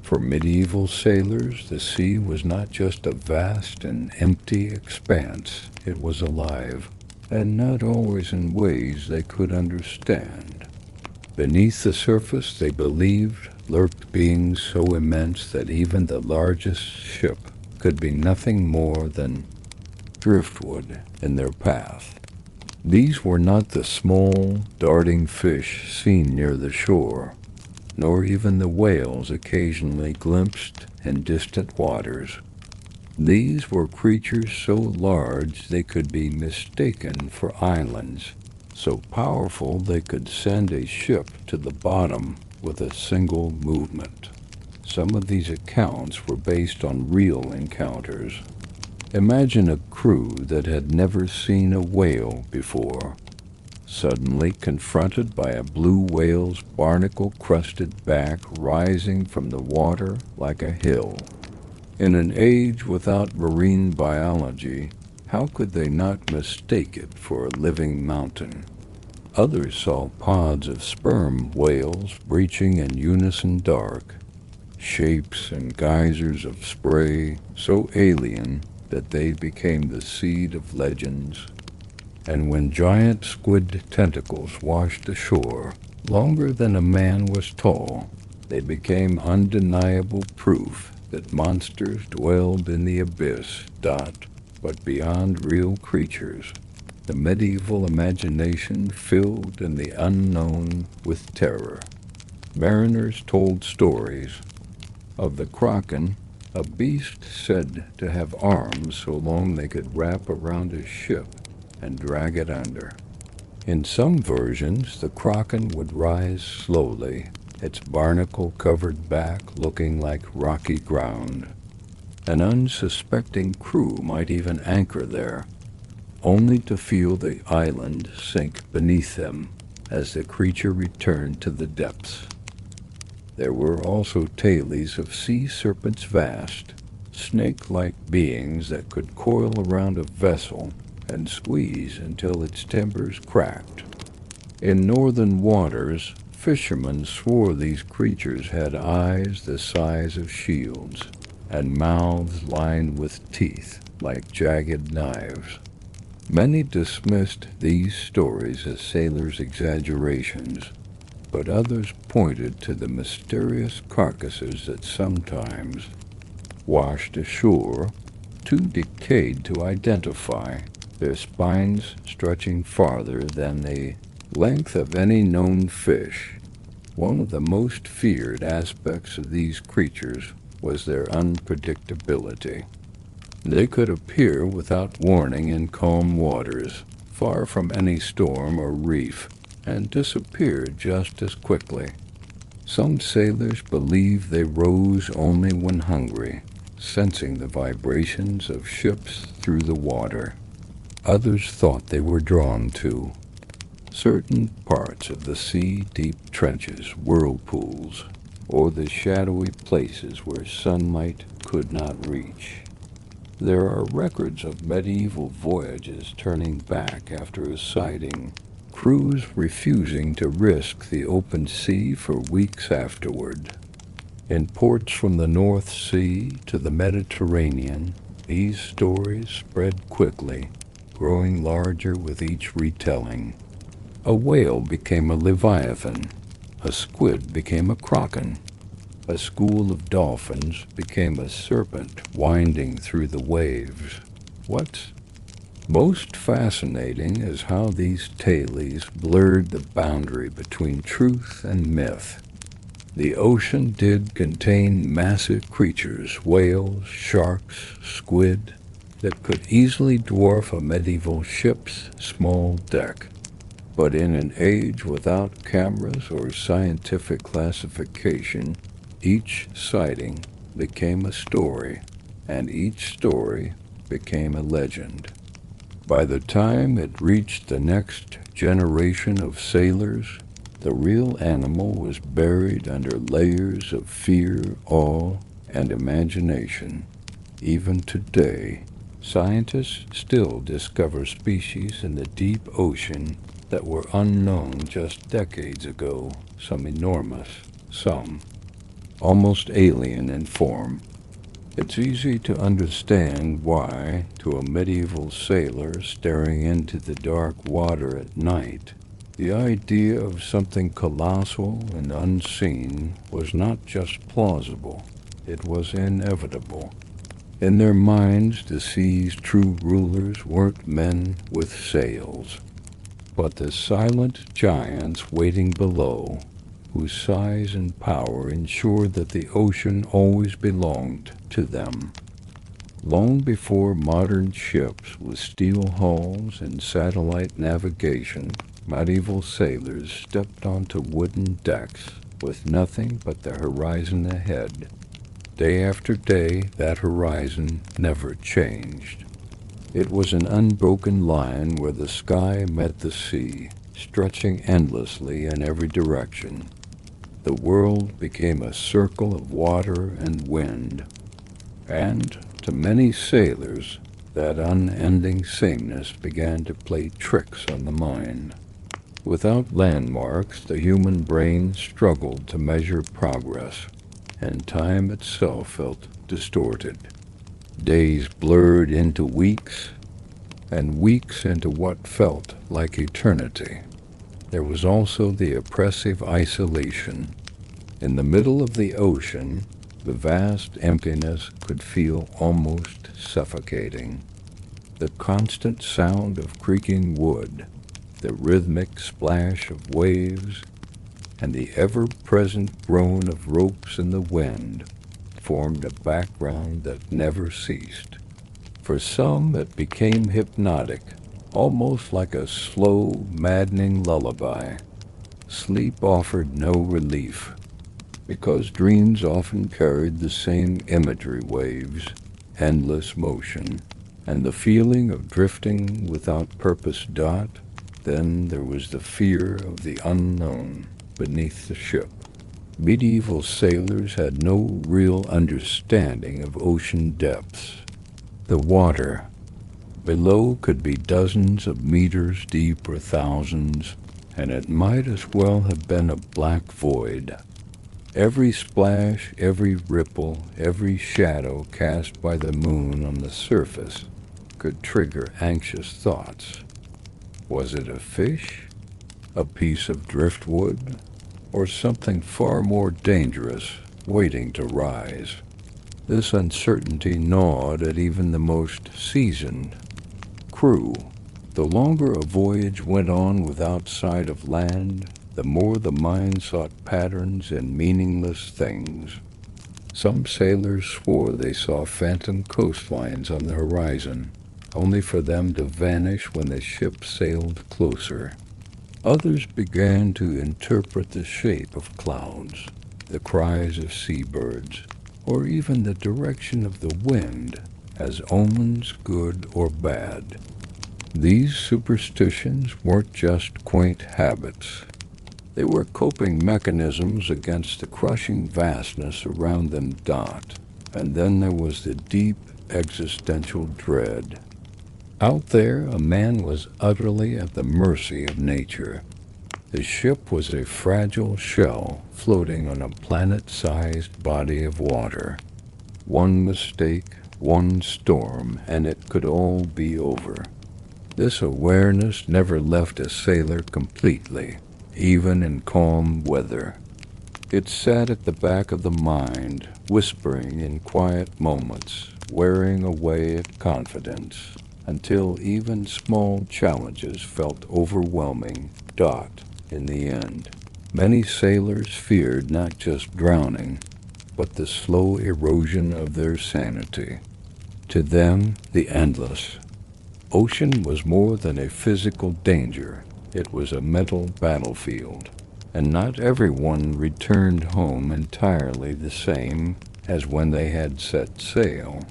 For medieval sailors, the sea was not just a vast and empty expanse, it was alive, and not always in ways they could understand. Beneath the surface, they believed, lurked beings so immense that even the largest ship could be nothing more than driftwood in their path. These were not the small, darting fish seen near the shore, nor even the whales occasionally glimpsed in distant waters. These were creatures so large they could be mistaken for islands, so powerful they could send a ship to the bottom with a single movement. Some of these accounts were based on real encounters. Imagine a crew that had never seen a whale before, suddenly confronted by a blue whale's barnacle-crusted back rising from the water like a hill. In an age without marine biology, how could they not mistake it for a living mountain? Others saw pods of sperm whales breaching in unison dark, shapes and geysers of spray so alien that they became the seed of legends. And when giant squid tentacles washed ashore, longer than a man was tall, they became undeniable proof that monsters dwelled in the abyss, but beyond real creatures. The medieval imagination filled in the unknown with terror. Mariners told stories of the kraken, a beast said to have arms so long they could wrap around a ship and drag it under. In some versions, the kraken would rise slowly, its barnacle-covered back looking like rocky ground. An unsuspecting crew might even anchor there, only to feel the island sink beneath them as the creature returned to the depths. There were also tales of sea serpents vast, snake-like beings that could coil around a vessel and squeeze until its timbers cracked. In northern waters, fishermen swore these creatures had eyes the size of shields and mouths lined with teeth like jagged knives. Many dismissed these stories as sailors' exaggerations, but others pointed to the mysterious carcasses that sometimes washed ashore, too decayed to identify, their spines stretching farther than the length of any known fish. One of the most feared aspects of these creatures was their unpredictability. They could appear without warning in calm waters, far from any storm or reef, and disappear just as quickly. Some sailors believed they rose only when hungry, sensing the vibrations of ships through the water. Others thought they were drawn to certain parts of the sea-deep trenches, whirlpools, or the shadowy places where sunlight could not reach. There are records of medieval voyages turning back after a sighting, crews refusing to risk the open sea for weeks afterward. In ports from the North Sea to the Mediterranean, these stories spread quickly, growing larger with each retelling. A whale became a leviathan, a squid became a kraken, a school of dolphins became a serpent winding through the waves. What's most fascinating is how these tales blurred the boundary between truth and myth. The ocean did contain massive creatures, whales, sharks, squid, that could easily dwarf a medieval ship's small deck. But in an age without cameras or scientific classification, each sighting became a story, and each story became a legend. By the time it reached the next generation of sailors, the real animal was buried under layers of fear, awe, and imagination. Even today, scientists still discover species in the deep ocean that were unknown just decades ago, some enormous, some almost alien in form. It's easy to understand why, to a medieval sailor staring into the dark water at night, the idea of something colossal and unseen was not just plausible, it was inevitable. In their minds, the sea's true rulers weren't men with sails, but the silent giants waiting below, whose size and power ensured that the ocean always belonged to them. Long before modern ships with steel hulls and satellite navigation, medieval sailors stepped onto wooden decks with nothing but the horizon ahead. Day after day, that horizon never changed. It was an unbroken line where the sky met the sea, stretching endlessly in every direction. The world became a circle of water and wind, and to many sailors, that unending sameness began to play tricks on the mind. Without landmarks, the human brain struggled to measure progress, and time itself felt distorted. Days blurred into weeks, and weeks into what felt like eternity. There was also the oppressive isolation. In the middle of the ocean, the vast emptiness could feel almost suffocating. The constant sound of creaking wood, the rhythmic splash of waves, and the ever-present groan of ropes in the wind formed a background that never ceased. For some, it became hypnotic, almost like a slow, maddening lullaby. Sleep offered no relief, because dreams often carried the same imagery waves, endless motion, and the feeling of drifting without purpose. Then there was the fear of the unknown beneath the ship. Medieval sailors had no real understanding of ocean depths. The water below could be dozens of meters deep or thousands, and it might as well have been a black void. Every splash, every ripple, every shadow cast by the moon on the surface could trigger anxious thoughts. Was it a fish, a piece of driftwood, or something far more dangerous waiting to rise? This uncertainty gnawed at even the most seasoned crew. The longer a voyage went on without sight of land, the more the mind sought patterns in meaningless things. Some sailors swore they saw phantom coastlines on the horizon, only for them to vanish when the ship sailed closer. Others began to interpret the shape of clouds, the cries of seabirds, or even the direction of the wind as omens, good or bad. These superstitions weren't just quaint habits. They were coping mechanisms against the crushing vastness around them. And then there was the deep existential dread. Out there, a man was utterly at the mercy of nature. The ship was a fragile shell floating on a planet-sized body of water. One mistake, one storm, and it could all be over. This awareness never left a sailor completely, even in calm weather. It sat at the back of the mind, whispering in quiet moments, wearing away at confidence, until even small challenges felt overwhelming. In the end, many sailors feared not just drowning, but the slow erosion of their sanity. To them, the endless ocean was more than a physical danger. It was a mental battlefield, and not everyone returned home entirely the same as when they had set sail.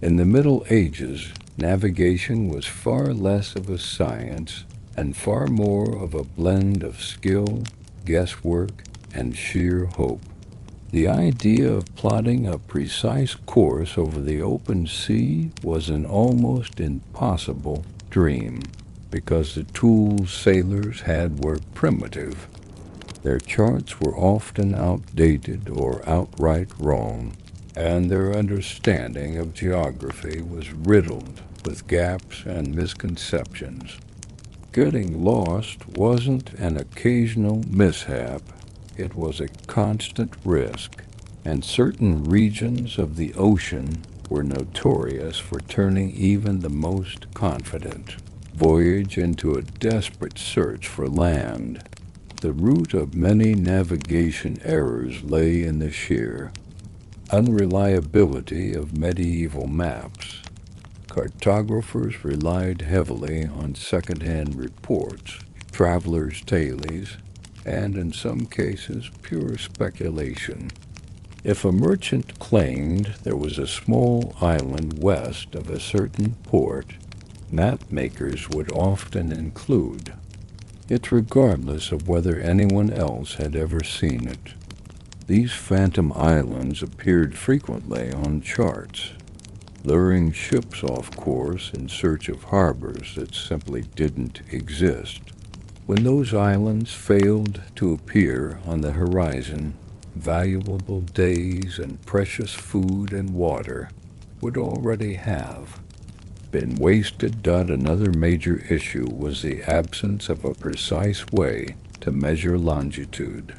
In the Middle Ages, navigation was far less of a science and far more of a blend of skill, guesswork, and sheer hope. The idea of plotting a precise course over the open sea was an almost impossible dream, because the tools sailors had were primitive. Their charts were often outdated or outright wrong, and their understanding of geography was riddled with gaps and misconceptions. Getting lost wasn't an occasional mishap, it was a constant risk, and certain regions of the ocean were notorious for turning even the most confident voyage into a desperate search for land. The root of many navigation errors lay in the sheer unreliability of medieval maps. Cartographers relied heavily on second-hand reports, travelers' tales, and in some cases pure speculation. If a merchant claimed there was a small island west of a certain port, mapmakers would often include it regardless of whether anyone else had ever seen it. These phantom islands appeared frequently on charts, luring ships off course in search of harbors that simply didn't exist. When those islands failed to appear on the horizon, valuable days and precious food and water would already have been wasted. Another major issue was the absence of a precise way to measure longitude.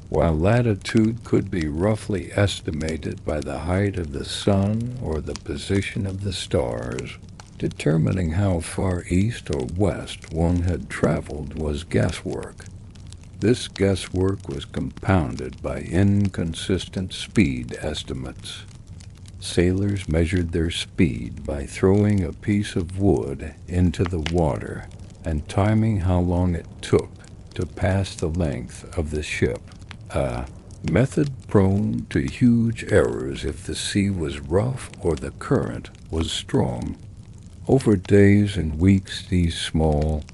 While latitude could be roughly estimated by the height of the sun or the position of the stars, determining how far east or west one had traveled was guesswork. This guesswork was compounded by inconsistent speed estimates. Sailors measured their speed by throwing a piece of wood into the water and timing how long it took to pass the length of the ship, a method prone to huge errors if the sea was rough or the current was strong. Over days and weeks, these small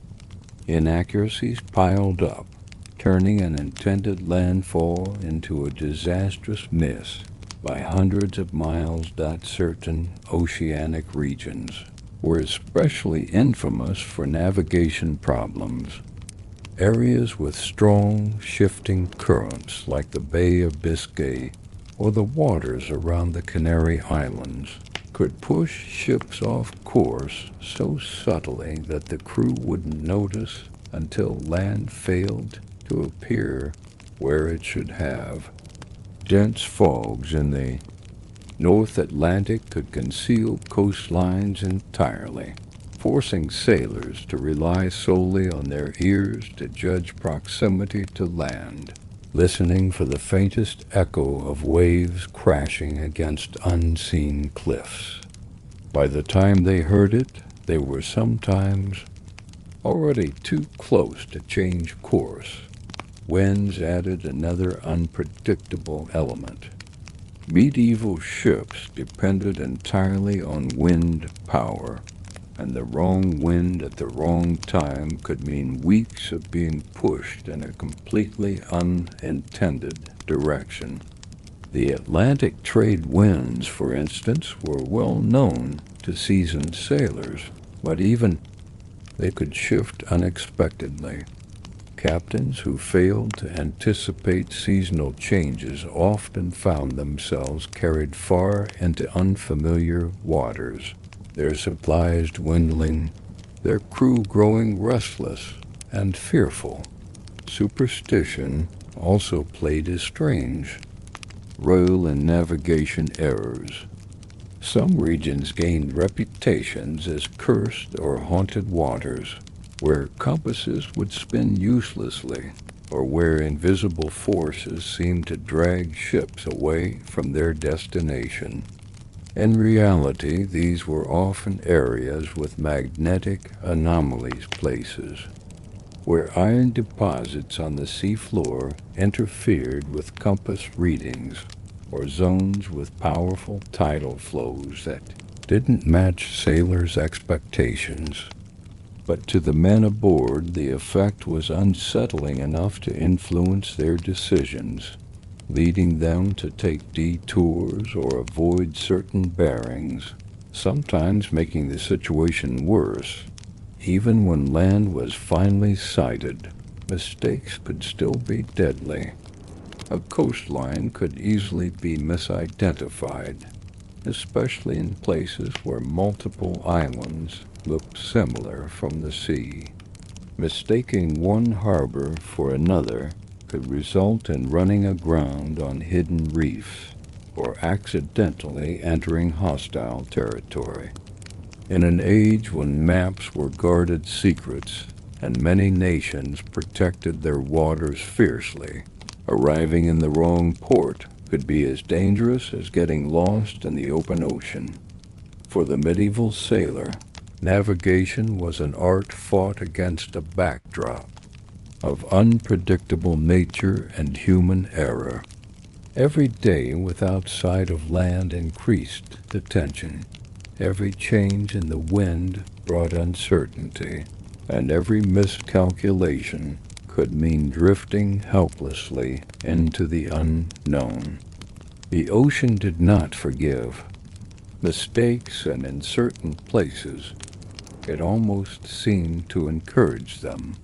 inaccuracies piled up, turning an intended landfall into a disastrous miss by hundreds of miles. Certain oceanic regions were especially infamous for navigation problems. Areas with strong, shifting currents like the Bay of Biscay or the waters around the Canary Islands could push ships off course so subtly that the crew wouldn't notice until land failed to appear where it should have. Dense fogs in the North Atlantic could conceal coastlines entirely, forcing sailors to rely solely on their ears to judge proximity to land, listening for the faintest echo of waves crashing against unseen cliffs. By the time they heard it, they were sometimes already too close to change course. Winds added another unpredictable element. Medieval ships depended entirely on wind power, and the wrong wind at the wrong time could mean weeks of being pushed in a completely unintended direction. The Atlantic trade winds, for instance, were well known to seasoned sailors, but even they could shift unexpectedly. Captains who failed to anticipate seasonal changes often found themselves carried far into unfamiliar waters, their supplies dwindling, their crew growing restless and fearful. Superstition also played a strange role in navigation errors. Some regions gained reputations as cursed or haunted waters, where compasses would spin uselessly, or where invisible forces seemed to drag ships away from their destination. In reality, these were often areas with magnetic anomalies, places where iron deposits on the seafloor interfered with compass readings, or zones with powerful tidal flows that didn't match sailors' expectations. But to the men aboard, the effect was unsettling enough to influence their decisions, leading them to take detours or avoid certain bearings, sometimes making the situation worse. Even when land was finally sighted, mistakes could still be deadly. A coastline could easily be misidentified, especially in places where multiple islands looked similar from the sea. Mistaking one harbor for another could result in running aground on hidden reefs or accidentally entering hostile territory. In an age when maps were guarded secrets and many nations protected their waters fiercely, arriving in the wrong port could be as dangerous as getting lost in the open ocean. For the medieval sailor, navigation was an art fought against a backdrop of unpredictable nature and human error. Every day without sight of land increased the tension. Every change in the wind brought uncertainty, and every miscalculation could mean drifting helplessly into the unknown. The ocean did not forgive. Mistakes, and in certain places, it almost seemed to encourage them.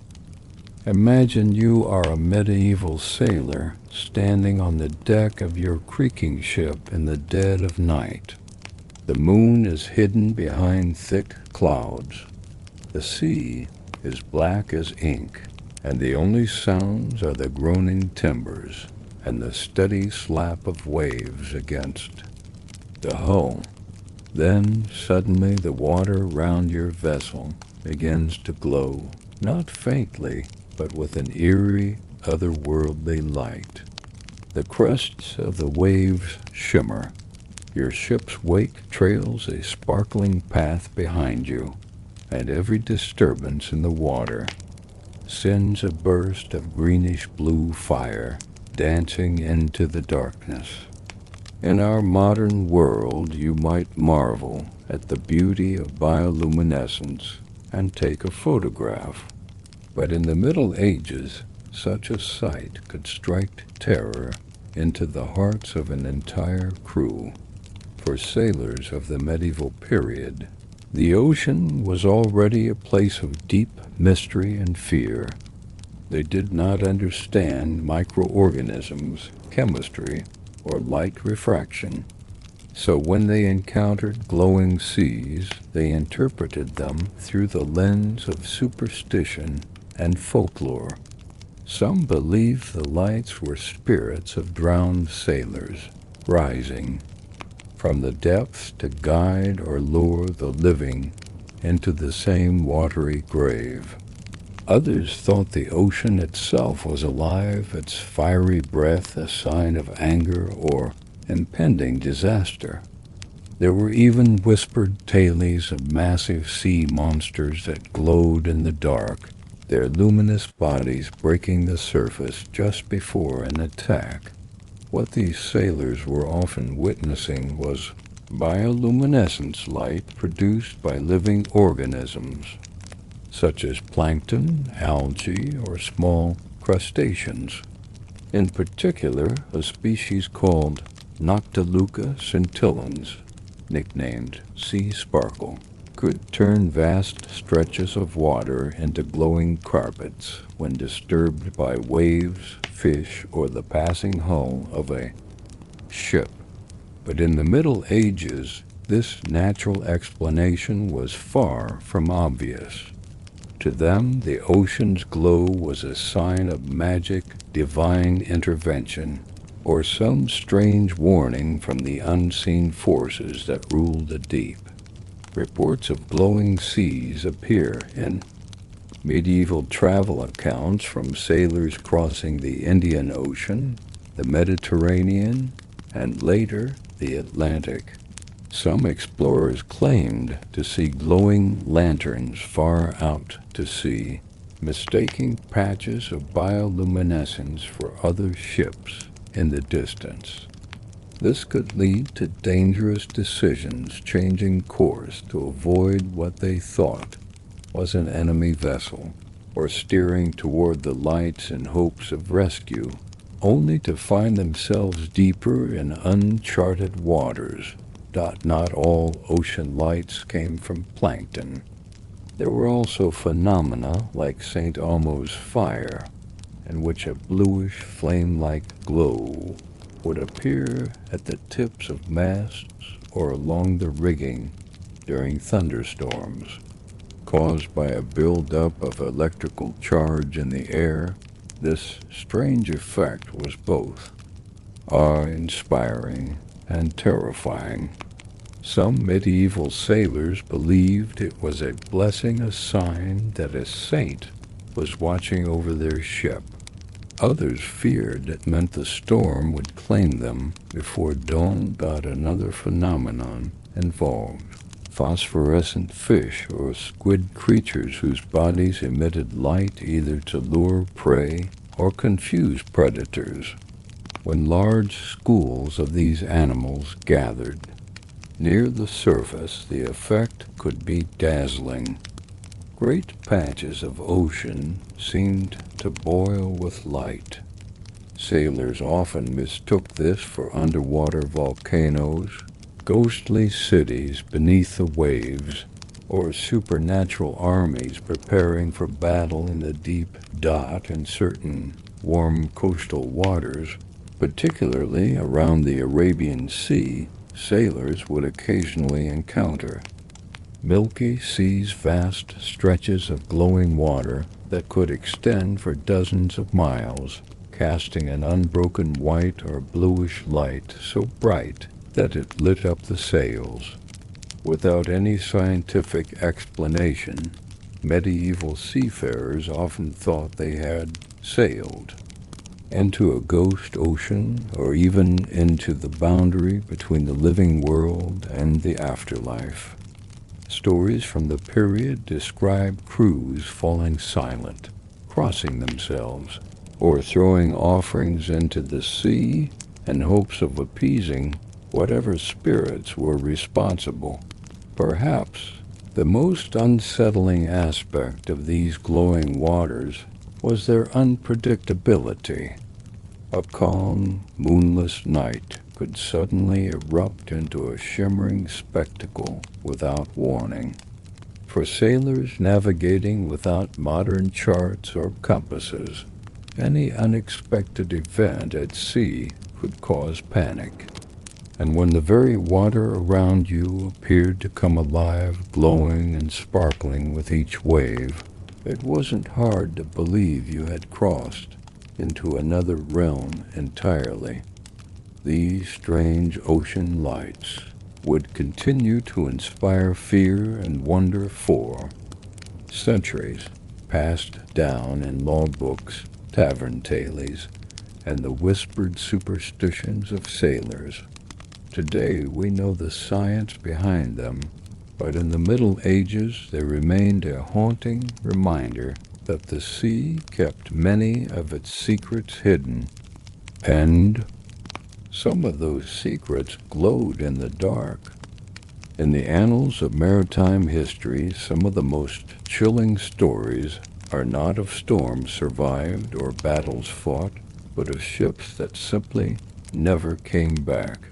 Imagine you are a medieval sailor standing on the deck of your creaking ship in the dead of night. The moon is hidden behind thick clouds. The sea is black as ink, and the only sounds are the groaning timbers and the steady slap of waves against the hull. Then suddenly the water round your vessel begins to glow, not faintly, but with an eerie, otherworldly light. The crests of the waves shimmer. Your ship's wake trails a sparkling path behind you, and every disturbance in the water sends a burst of greenish-blue fire dancing into the darkness. In our modern world, you might marvel at the beauty of bioluminescence and take a photograph. But in the Middle Ages, such a sight could strike terror into the hearts of an entire crew. For sailors of the medieval period, the ocean was already a place of deep mystery and fear. They did not understand microorganisms, chemistry, or light refraction. So when they encountered glowing seas, they interpreted them through the lens of superstition and folklore. Some believed the lights were spirits of drowned sailors, rising from the depths to guide or lure the living into the same watery grave. Others thought the ocean itself was alive, its fiery breath a sign of anger or impending disaster. There were even whispered tales of massive sea monsters that glowed in the dark, their luminous bodies breaking the surface just before an attack. What these sailors were often witnessing was bioluminescence light produced by living organisms, such as plankton, algae, or small crustaceans. In particular, a species called Noctiluca scintillans, nicknamed sea sparkle, could turn vast stretches of water into glowing carpets when disturbed by waves, fish, or the passing hull of a ship. But in the Middle Ages, this natural explanation was far from obvious. To them, the ocean's glow was a sign of magic, divine intervention, or some strange warning from the unseen forces that rule the deep. Reports of glowing seas appear in medieval travel accounts from sailors crossing the Indian Ocean, the Mediterranean, and later the Atlantic. Some explorers claimed to see glowing lanterns far out to sea, mistaking patches of bioluminescence for other ships in the distance. This could lead to dangerous decisions, changing course to avoid what they thought was an enemy vessel, or steering toward the lights in hopes of rescue, only to find themselves deeper in uncharted waters. Not all ocean lights came from plankton. There were also phenomena like St. Elmo's fire, in which a bluish flame-like glow would appear at the tips of masts or along the rigging during thunderstorms. Caused by a build-up of electrical charge in the air, this strange effect was both awe-inspiring and terrifying. Some medieval sailors believed it was a blessing, a sign that a saint was watching over their ship. Others feared it meant the storm would claim them before dawn. Got another phenomenon involved: phosphorescent fish or squid creatures whose bodies emitted light either to lure prey or confuse predators. When large schools of these animals gathered near the surface, the effect could be dazzling. Great patches of ocean seemed to boil with light. Sailors often mistook this for underwater volcanoes, ghostly cities beneath the waves, or supernatural armies preparing for battle in the deep. In certain warm coastal waters, particularly around the Arabian Sea, sailors would occasionally encounter milky seas, vast stretches of glowing water that could extend for dozens of miles, casting an unbroken white or bluish light so bright that it lit up the sails. Without any scientific explanation, medieval seafarers often thought they had sailed into a ghost ocean, or even into the boundary between the living world and the afterlife. Stories from the period describe crews falling silent, crossing themselves, or throwing offerings into the sea in hopes of appeasing whatever spirits were responsible. Perhaps the most unsettling aspect of these glowing waters was their unpredictability. A calm, moonless night could suddenly erupt into a shimmering spectacle without warning. For sailors navigating without modern charts or compasses, any unexpected event at sea could cause panic. And when the very water around you appeared to come alive, glowing and sparkling with each wave, it wasn't hard to believe you had crossed into another realm entirely. These strange ocean lights would continue to inspire fear and wonder for centuries, passed down in logbooks, tavern tales, and the whispered superstitions of sailors. Today we know the science behind them, but in the Middle Ages they remained a haunting reminder that the sea kept many of its secrets hidden, and some of those secrets glowed in the dark. In the annals of maritime history, some of the most chilling stories are not of storms survived or battles fought, but of ships that simply never came back.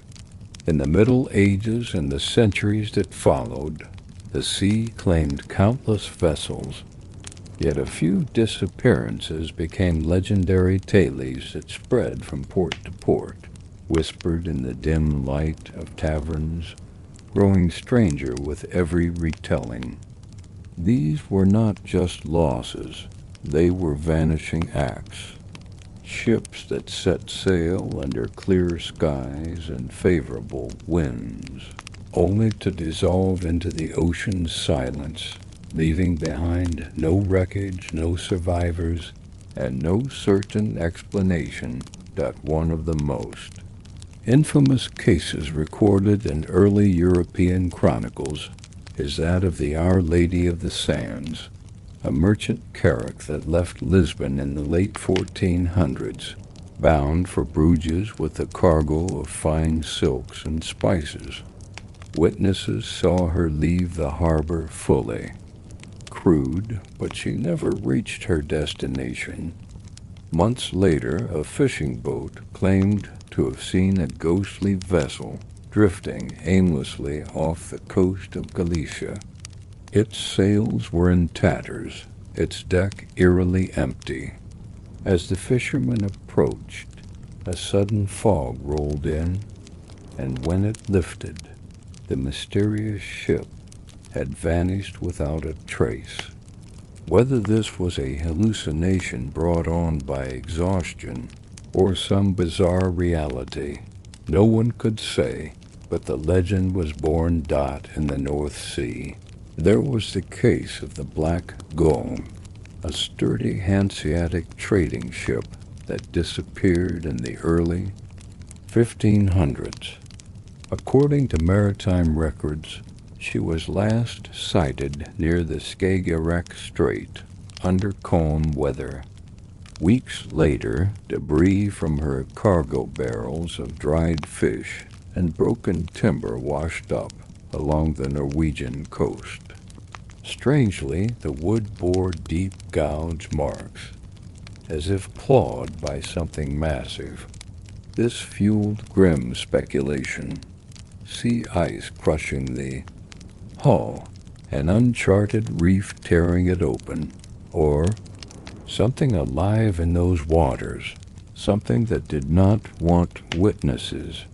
In the Middle Ages and the centuries that followed, the sea claimed countless vessels, yet a few disappearances became legendary tales that spread from port to port, whispered in the dim light of taverns, growing stranger with every retelling. These were not just losses, they were vanishing acts. Ships that set sail under clear skies and favorable winds, only to dissolve into the ocean's silence, leaving behind no wreckage, no survivors, and no certain explanation. One of the most infamous cases recorded in early European chronicles is that of the Our Lady of the Sands, a merchant carrack that left Lisbon in the late 1400s, bound for Bruges with a cargo of fine silks and spices. Witnesses saw her leave the harbor fully crewed, but she never reached her destination. Months later, a fishing boat claimed to have seen a ghostly vessel drifting aimlessly off the coast of Galicia. Its sails were in tatters, its deck eerily empty. As the fishermen approached, a sudden fog rolled in, and when it lifted, the mysterious ship had vanished without a trace. Whether this was a hallucination brought on by exhaustion or some bizarre reality, no one could say, but the legend was born in the North Sea. There was the case of the Black Gong, a sturdy Hanseatic trading ship that disappeared in the early 1500s. According to maritime records, she was last sighted near the Skagerrak Strait under calm weather. Weeks later, debris from her cargo barrels of dried fish and broken timber washed up along the Norwegian coast. Strangely, the wood bore deep gouge marks, as if clawed by something massive. This fueled grim speculation. Sea ice crushing the hull, an uncharted reef tearing it open, or something alive in those waters, something that did not want witnesses.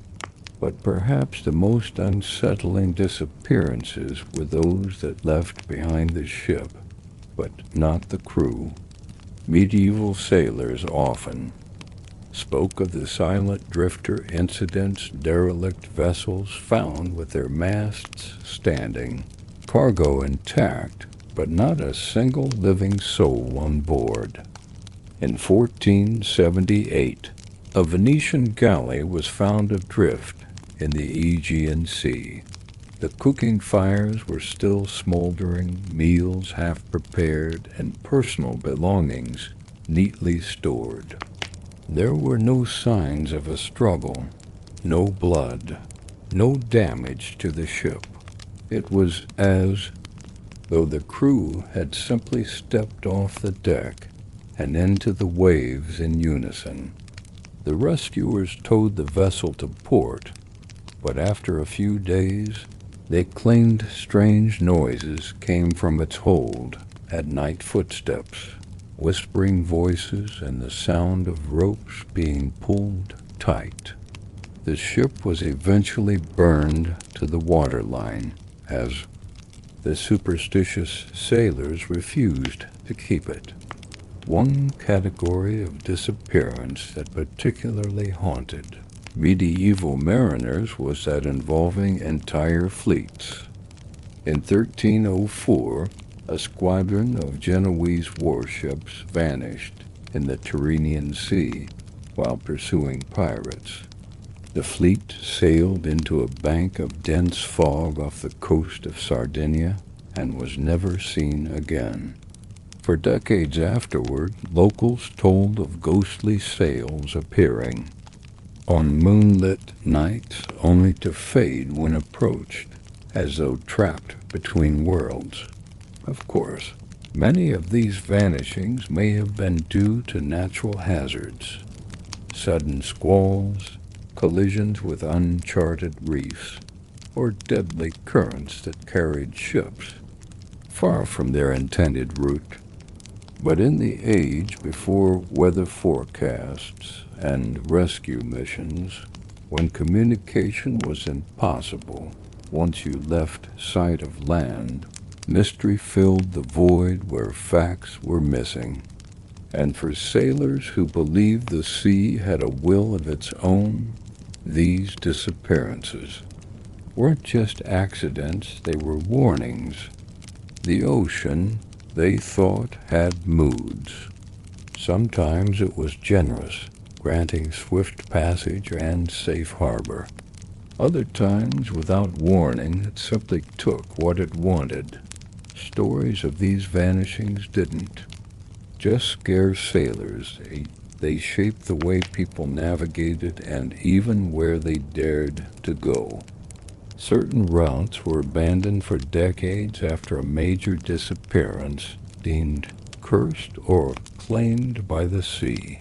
But perhaps the most unsettling disappearances were those that left behind the ship, but not the crew. Medieval sailors often spoke of the silent drifter incidents, derelict vessels found with their masts standing, cargo intact, but not a single living soul on board. In 1478, a Venetian galley was found adrift in the Aegean Sea. The cooking fires were still smoldering, meals half prepared, and personal belongings neatly stored. There were no signs of a struggle, no blood, no damage to the ship. It was as though the crew had simply stepped off the deck and into the waves in unison. The rescuers towed the vessel to port, but after a few days, they claimed strange noises came from its hold, at night footsteps, whispering voices, and the sound of ropes being pulled tight. The ship was eventually burned to the waterline, as the superstitious sailors refused to keep it. One category of disappearance that particularly haunted medieval mariners was that involving entire fleets. In 1304, a squadron of Genoese warships vanished in the Tyrrhenian Sea while pursuing pirates. The fleet sailed into a bank of dense fog off the coast of Sardinia and was never seen again. For decades afterward, locals told of ghostly sails appearing on moonlit nights only to fade when approached, as though trapped between worlds. Of course, many of these vanishings may have been due to natural hazards, sudden squalls, collisions with uncharted reefs, or deadly currents that carried ships far from their intended route. But in the age before weather forecasts and rescue missions, when communication was impossible once you left sight of land, mystery filled the void where facts were missing. And for sailors who believed the sea had a will of its own, these disappearances weren't just accidents, they were warnings. The ocean, they thought, had moods. Sometimes it was generous, granting swift passage and safe harbor. Other times, without warning, it simply took what it wanted. Stories of these vanishings didn't just scare sailors. They shaped the way people navigated and even where they dared to go. Certain routes were abandoned for decades after a major disappearance, deemed cursed or claimed by the sea.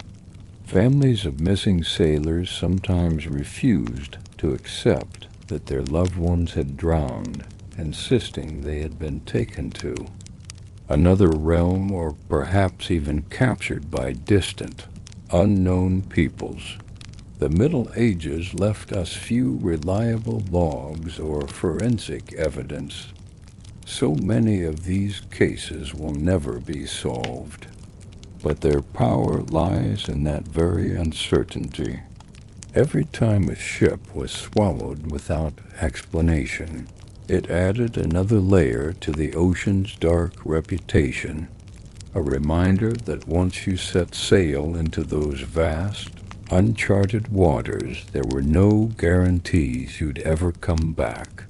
Families of missing sailors sometimes refused to accept that their loved ones had drowned, insisting they had been taken to another realm, or perhaps even captured by distant, unknown peoples. The Middle Ages left us few reliable logs or forensic evidence. So many of these cases will never be solved. But their power lies in that very uncertainty. Every time a ship was swallowed without explanation, it added another layer to the ocean's dark reputation, a reminder that once you set sail into those vast, uncharted waters, there were no guarantees you'd ever come back.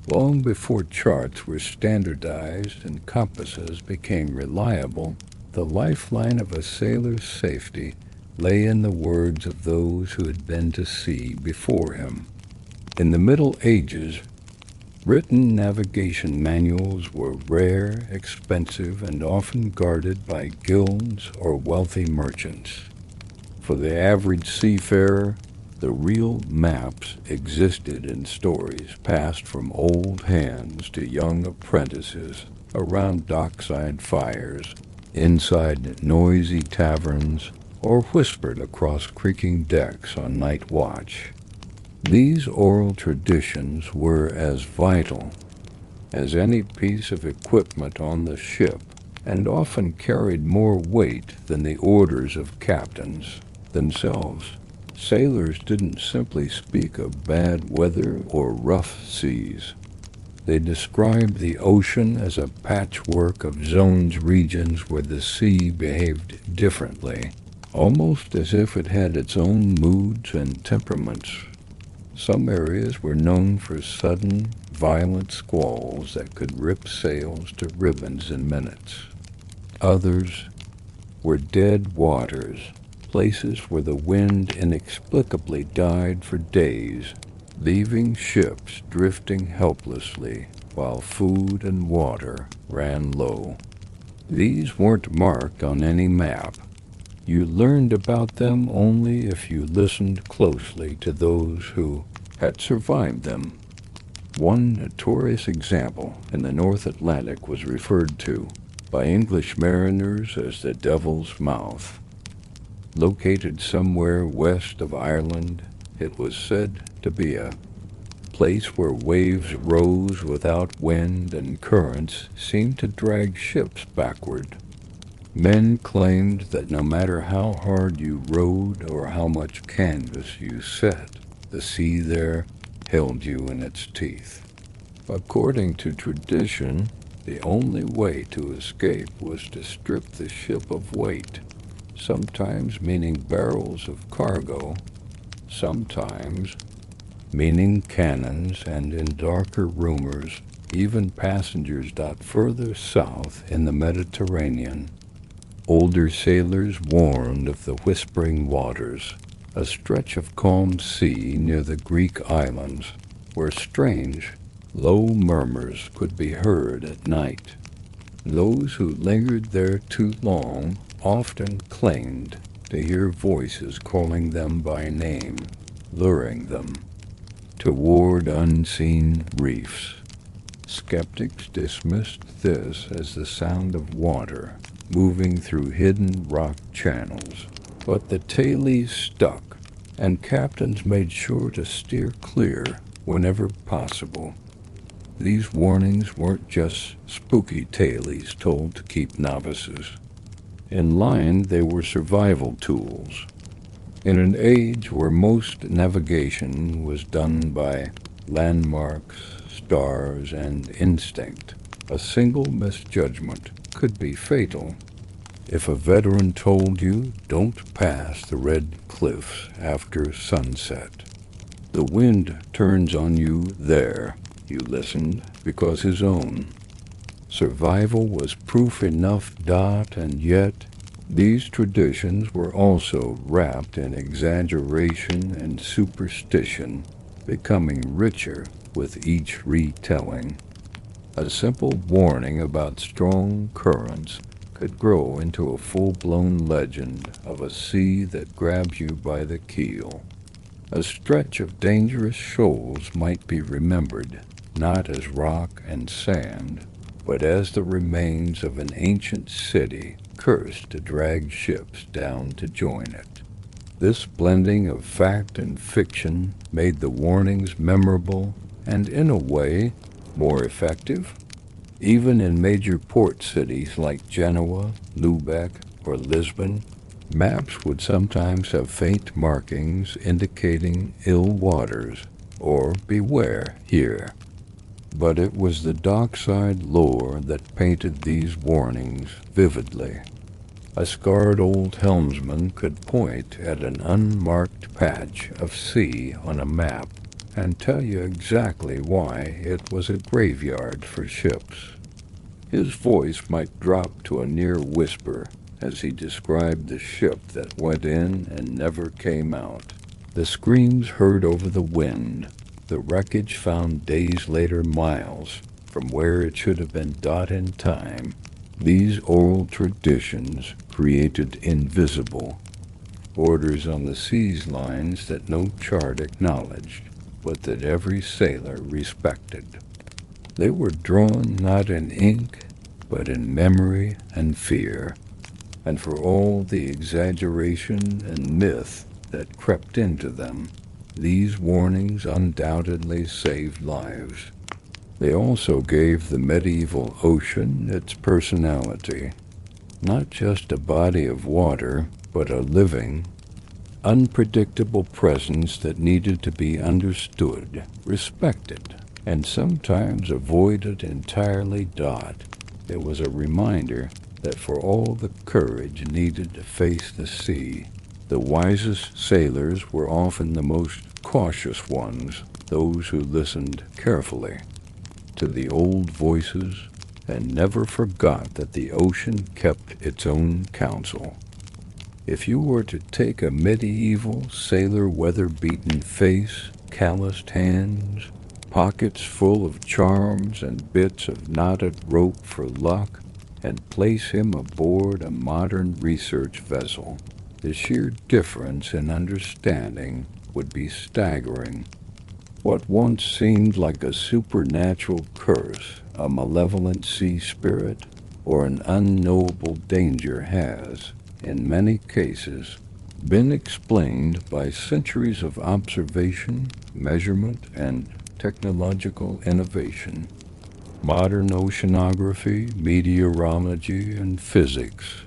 Long before charts were standardized and compasses became reliable, the lifeline of a sailor's safety lay in the words of those who had been to sea before him. In the Middle Ages, written navigation manuals were rare, expensive, and often guarded by guilds or wealthy merchants. For the average seafarer, the real maps existed in stories passed from old hands to young apprentices around dockside fires, inside noisy taverns, or whispered across creaking decks on night watch. These oral traditions were as vital as any piece of equipment on the ship, and often carried more weight than the orders of captains themselves. Sailors didn't simply speak of bad weather or rough seas. They described the ocean as a patchwork of zones, regions where the sea behaved differently, almost as if it had its own moods and temperaments. Some areas were known for sudden, violent squalls that could rip sails to ribbons in minutes. Others were dead waters, places where the wind inexplicably died for days, leaving ships drifting helplessly while food and water ran low. These weren't marked on any map. You learned about them only if you listened closely to those who had survived them. One notorious example in the North Atlantic was referred to by English mariners as the Devil's Mouth. Located somewhere west of Ireland, it was said to be a place where waves rose without wind and currents seemed to drag ships backward. Men claimed that no matter how hard you rowed or how much canvas you set, the sea there held you in its teeth. According to tradition, the only way to escape was to strip the ship of weight, sometimes meaning barrels of cargo, sometimes meaning cannons, and in darker rumors, even passengers dot further south in the Mediterranean. Older sailors warned of the Whispering Waters, a stretch of calm sea near the Greek islands, where strange, low murmurs could be heard at night. Those who lingered there too long often claimed to hear voices calling them by name, luring them toward unseen reefs. Skeptics dismissed this as the sound of water moving through hidden rock channels, but the tailies stuck, and captains made sure to steer clear whenever possible. These warnings weren't just spooky tailies told to keep novices. In line, they were survival tools. In an age where most navigation was done by landmarks, stars, and instinct, a single misjudgment could be fatal. If a veteran told you, "Don't pass the red cliffs after sunset," the wind turns on you there. You listened because his own survival was proof enough. And yet, these traditions were also wrapped in exaggeration and superstition, becoming richer with each retelling. A simple warning about strong currents could grow into a full-blown legend of a sea that grabs you by the keel. A stretch of dangerous shoals might be remembered, not as rock and sand, but as the remains of an ancient city cursed to drag ships down to join it. This blending of fact and fiction made the warnings memorable and, in a way, more effective. Even in major port cities like Genoa, Lubeck, or Lisbon, maps would sometimes have faint markings indicating ill waters or beware here. But it was the dockside lore that painted these warnings vividly. A scarred old helmsman could point at an unmarked patch of sea on a map and tell you exactly why it was a graveyard for ships. His voice might drop to a near whisper as he described the ship that went in and never came out. The screams heard over the wind, the wreckage found days later miles from where it should have been in time. These oral traditions created invisible borders on the seas lines that no chart acknowledged, but that every sailor respected. They were drawn not in ink, but in memory and fear, and for all the exaggeration and myth that crept into them, these warnings undoubtedly saved lives. They also gave the medieval ocean its personality, not just a body of water, but a living, unpredictable presence that needed to be understood, respected, and sometimes avoided entirely. It was a reminder that for all the courage needed to face the sea, the wisest sailors were often the most cautious ones, those who listened carefully to the old voices and never forgot that the ocean kept its own counsel. If you were to take a medieval sailor weather-beaten face, calloused hands, pockets full of charms and bits of knotted rope for luck, and place him aboard a modern research vessel, the sheer difference in understanding would be staggering. What once seemed like a supernatural curse, a malevolent sea spirit, or an unknowable danger has, in many cases, been explained by centuries of observation, measurement, and technological innovation. Modern oceanography, meteorology, and physics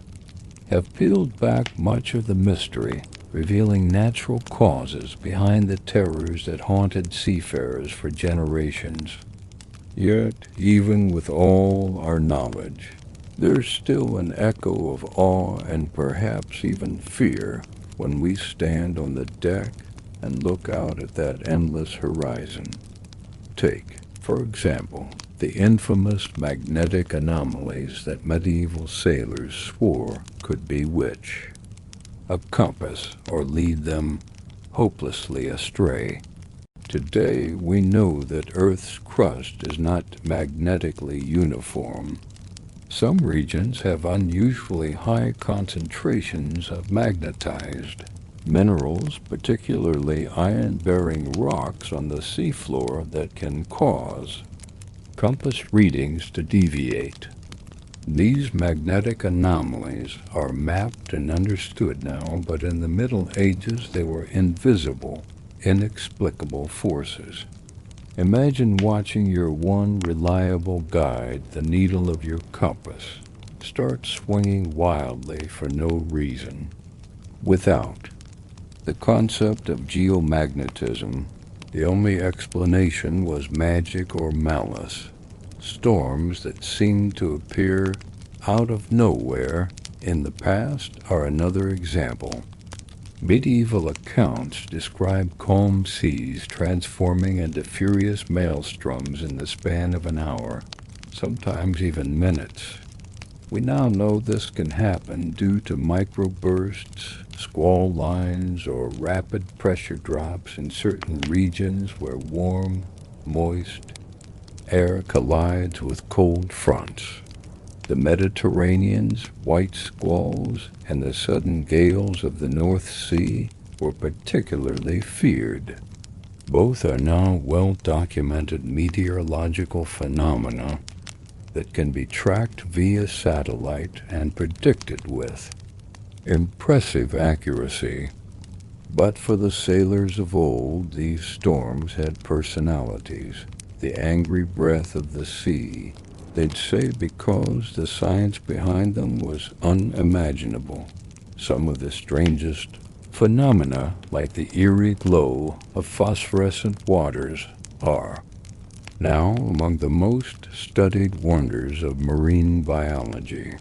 have peeled back much of the mystery, revealing natural causes behind the terrors that haunted seafarers for generations. Yet, even with all our knowledge, there's still an echo of awe and perhaps even fear when we stand on the deck and look out at that endless horizon. Take, for example, the infamous magnetic anomalies that medieval sailors swore could bewitch a compass or lead them hopelessly astray. Today, we know that Earth's crust is not magnetically uniform. Some regions have unusually high concentrations of magnetized minerals, particularly iron-bearing rocks on the seafloor, that can cause compass readings to deviate. These magnetic anomalies are mapped and understood now, but in the Middle Ages they were invisible, inexplicable forces. Imagine watching your one reliable guide, the needle of your compass, start swinging wildly for no reason. Without the concept of geomagnetism, the only explanation was magic or malice. Storms that seemed to appear out of nowhere in the past are another example. Medieval accounts describe calm seas transforming into furious maelstroms in the span of an hour, sometimes even minutes. We now know this can happen due to microbursts, squall lines, or rapid pressure drops in certain regions where warm, moist air collides with cold fronts. The Mediterranean's white squalls and the sudden gales of the North Sea were particularly feared. Both are now well-documented meteorological phenomena that can be tracked via satellite and predicted with impressive accuracy. But for the sailors of old, these storms had personalities, the angry breath of the sea. They'd say because the science behind them was unimaginable. Some of the strangest phenomena, like the eerie glow of phosphorescent waters, are now among the most studied wonders of marine biology.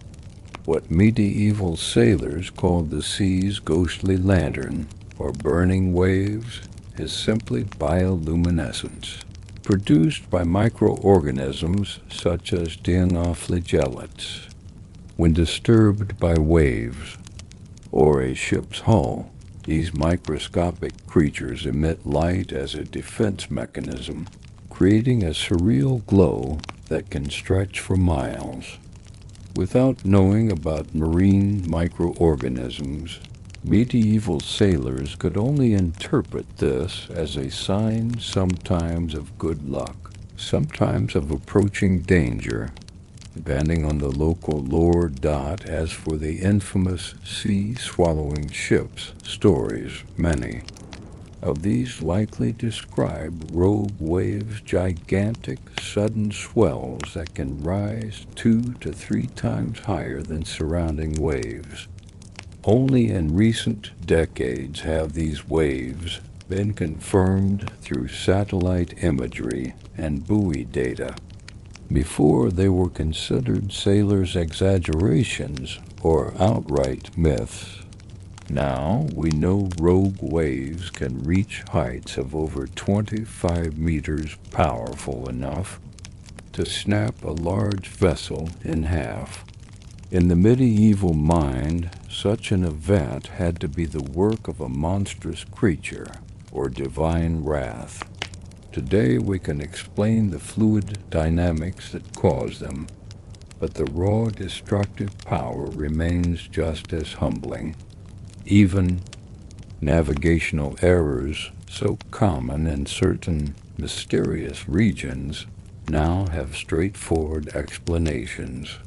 What medieval sailors called the sea's ghostly lantern, or burning waves, is simply bioluminescence, produced by microorganisms such as dinoflagellates. When disturbed by waves or a ship's hull, these microscopic creatures emit light as a defense mechanism, creating a surreal glow that can stretch for miles. Without knowing about marine microorganisms, medieval sailors could only interpret this as a sign sometimes of good luck, sometimes of approaching danger, depending on the local lore. As for the infamous sea-swallowing ships, stories, many of these likely describe rogue waves, gigantic, sudden swells that can rise 2 to 3 times higher than surrounding waves. Only in recent decades have these waves been confirmed through satellite imagery and buoy data. Before, they were considered sailors' exaggerations or outright myths. Now we know rogue waves can reach heights of over 25 meters, powerful enough to snap a large vessel in half. In the medieval mind, such an event had to be the work of a monstrous creature or divine wrath. Today we can explain the fluid dynamics that cause them, but the raw destructive power remains just as humbling. Even navigational errors, so common in certain mysterious regions, now have straightforward explanations.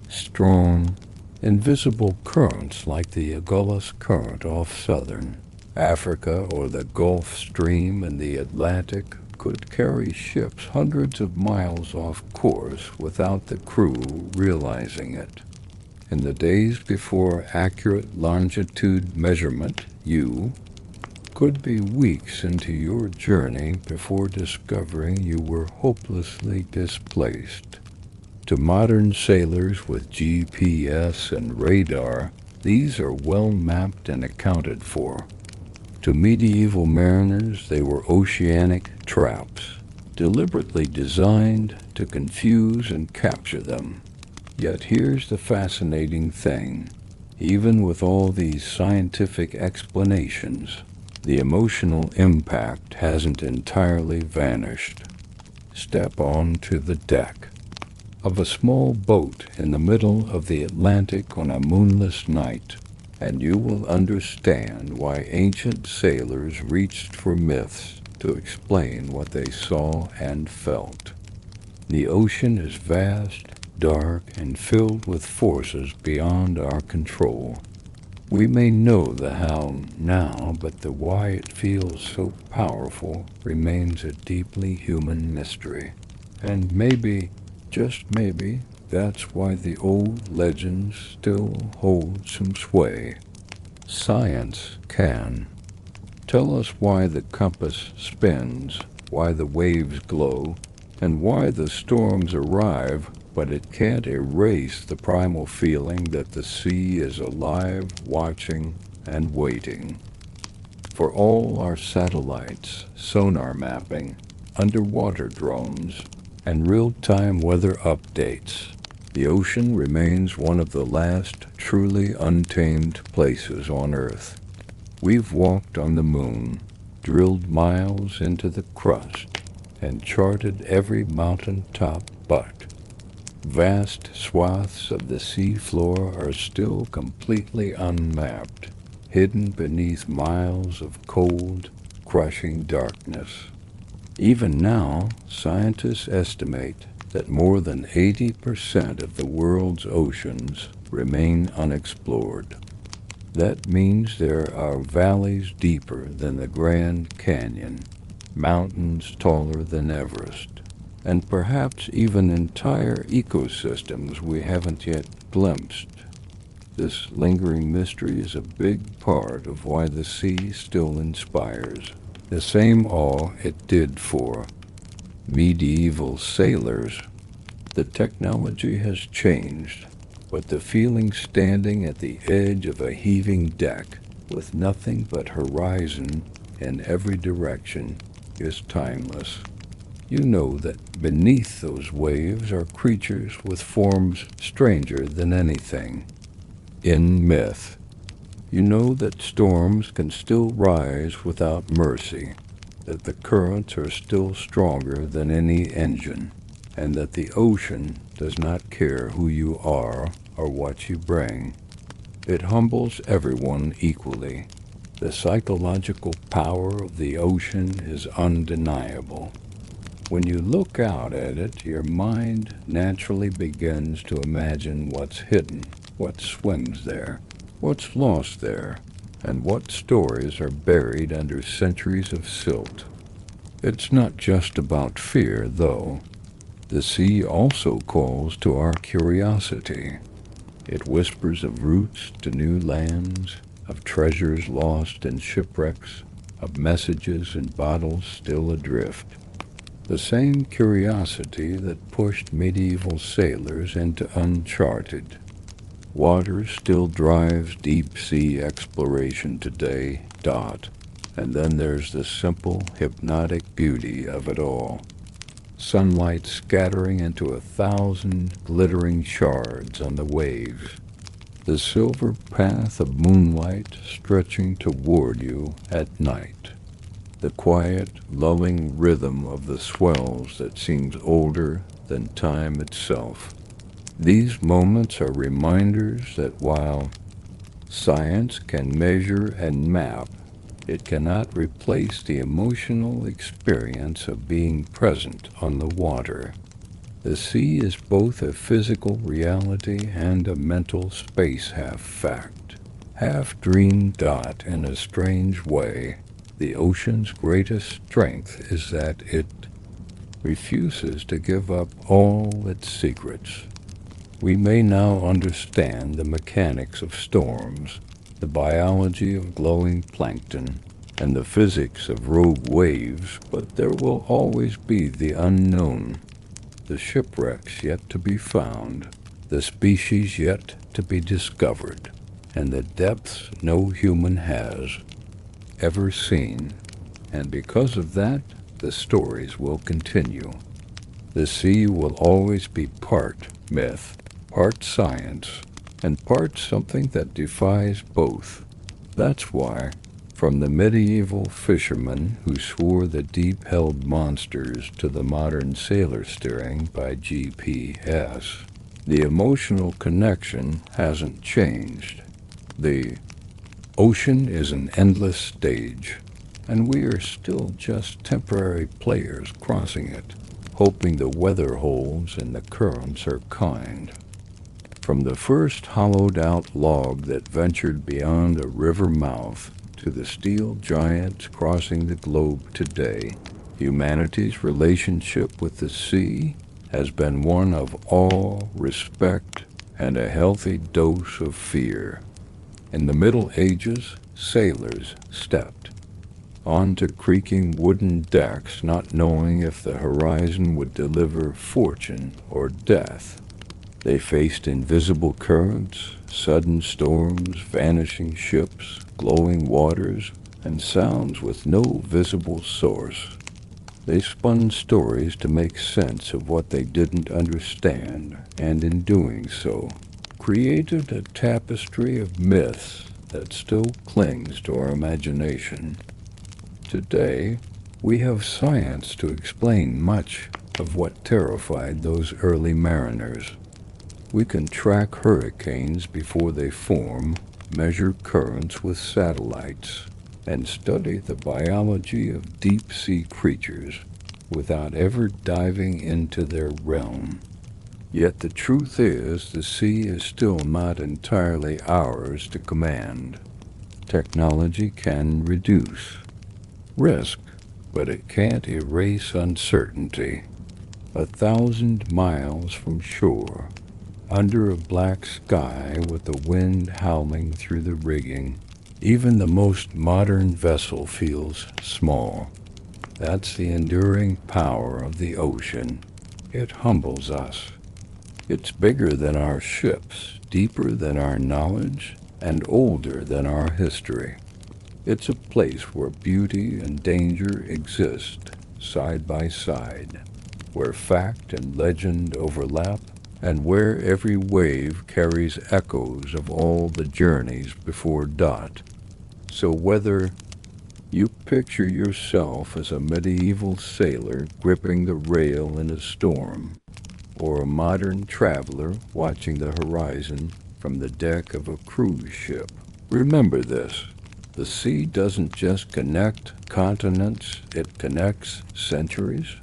Strong, invisible currents like the Agulhas Current off southern Africa or the Gulf Stream in the Atlantic could carry ships hundreds of miles off course without the crew realizing it. In the days before accurate longitude measurement, you could be weeks into your journey before discovering you were hopelessly displaced. To modern sailors with GPS and radar, these are well mapped and accounted for. To medieval mariners, they were oceanic traps, deliberately designed to confuse and capture them. Yet here's the fascinating thing. Even with all these scientific explanations, the emotional impact hasn't entirely vanished. Step onto the deck of a small boat in the middle of the Atlantic on a moonless night, and you will understand why ancient sailors reached for myths to explain what they saw and felt. The ocean is vast, dark, and filled with forces beyond our control. We may know the how now, but the why it feels so powerful remains a deeply human mystery. And maybe, just maybe, that's why the old legends still hold some sway. Science can tell us why the compass spins, why the waves glow, and why the storms arrive, but it can't erase the primal feeling that the sea is alive, watching, and waiting. For all our satellites, sonar mapping, underwater drones, and real-time weather updates, the ocean remains one of the last truly untamed places on Earth. We've walked on the moon, drilled miles into the crust, and charted every mountaintop, but vast swaths of the sea floor are still completely unmapped, hidden beneath miles of cold, crushing darkness. Even now, scientists estimate that more than 80% of the world's oceans remain unexplored. That means there are valleys deeper than the Grand Canyon, mountains taller than Everest, and perhaps even entire ecosystems we haven't yet glimpsed. This lingering mystery is a big part of why the sea still inspires the same awe it did for medieval sailors. The technology has changed, but the feeling standing at the edge of a heaving deck with nothing but horizon in every direction is timeless. You know that beneath those waves are creatures with forms stranger than anything in myth. You know that storms can still rise without mercy, that the currents are still stronger than any engine, and that the ocean does not care who you are or what you bring. It humbles everyone equally. The psychological power of the ocean is undeniable. When you look out at it, your mind naturally begins to imagine what's hidden, what swims there, what's lost there, and what stories are buried under centuries of silt. It's not just about fear, though. The sea also calls to our curiosity. It whispers of routes to new lands, of treasures lost in shipwrecks, of messages in bottles still adrift. The same curiosity that pushed medieval sailors into uncharted water still drives deep-sea exploration today. And then there's the simple, hypnotic beauty of it all. Sunlight scattering into 1,000 glittering shards on the waves. The silver path of moonlight stretching toward you at night. The quiet, lulling rhythm of the swells that seems older than time itself. These moments are reminders that while science can measure and map, it cannot replace the emotional experience of being present on the water. The sea is both a physical reality and a mental space half-fact, half-dream. In a strange way. The ocean's greatest strength is that it refuses to give up all its secrets. We may now understand the mechanics of storms, the biology of glowing plankton, and the physics of rogue waves, but there will always be the unknown, the shipwrecks yet to be found, the species yet to be discovered, and the depths no human has ever seen. And because of that, the stories will continue. The sea will always be part myth, part science, and part something that defies both. That's why, from the medieval fishermen who swore the deep held monsters to the modern sailor steering by GPS, the emotional connection hasn't changed. The ocean is an endless stage, and we are still just temporary players crossing it, hoping the weather holds and the currents are kind. From the first hollowed-out log that ventured beyond a river mouth to the steel giants crossing the globe today, humanity's relationship with the sea has been one of awe, respect, and a healthy dose of fear. In the Middle Ages, sailors stepped onto creaking wooden decks, not knowing if the horizon would deliver fortune or death. They faced invisible currents, sudden storms, vanishing ships, glowing waters, and sounds with no visible source. They spun stories to make sense of what they didn't understand, and in doing so, created a tapestry of myths that still clings to our imagination. Today, we have science to explain much of what terrified those early mariners. We can track hurricanes before they form, measure currents with satellites, and study the biology of deep-sea creatures without ever diving into their realm. Yet the truth is, the sea is still not entirely ours to command. Technology can reduce risk, but it can't erase uncertainty. 1,000 miles from shore, under a black sky with the wind howling through the rigging, even the most modern vessel feels small. That's the enduring power of the ocean. It humbles us. It's bigger than our ships, deeper than our knowledge, and older than our history. It's a place where beauty and danger exist side by side, where fact and legend overlap, and where every wave carries echoes of all the journeys before dot. So whether you picture yourself as a medieval sailor gripping the rail in a storm, or a modern traveler watching the horizon from the deck of a cruise ship, remember this: the sea doesn't just connect continents, it connects centuries.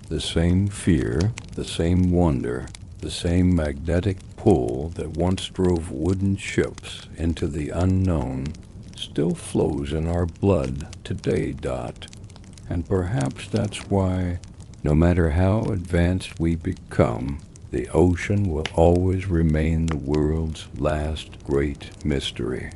The same fear, the same wonder, the same magnetic pull that once drove wooden ships into the unknown still flows in our blood today, Dot. And perhaps that's why, no matter how advanced we become, the ocean will always remain the world's last great mystery.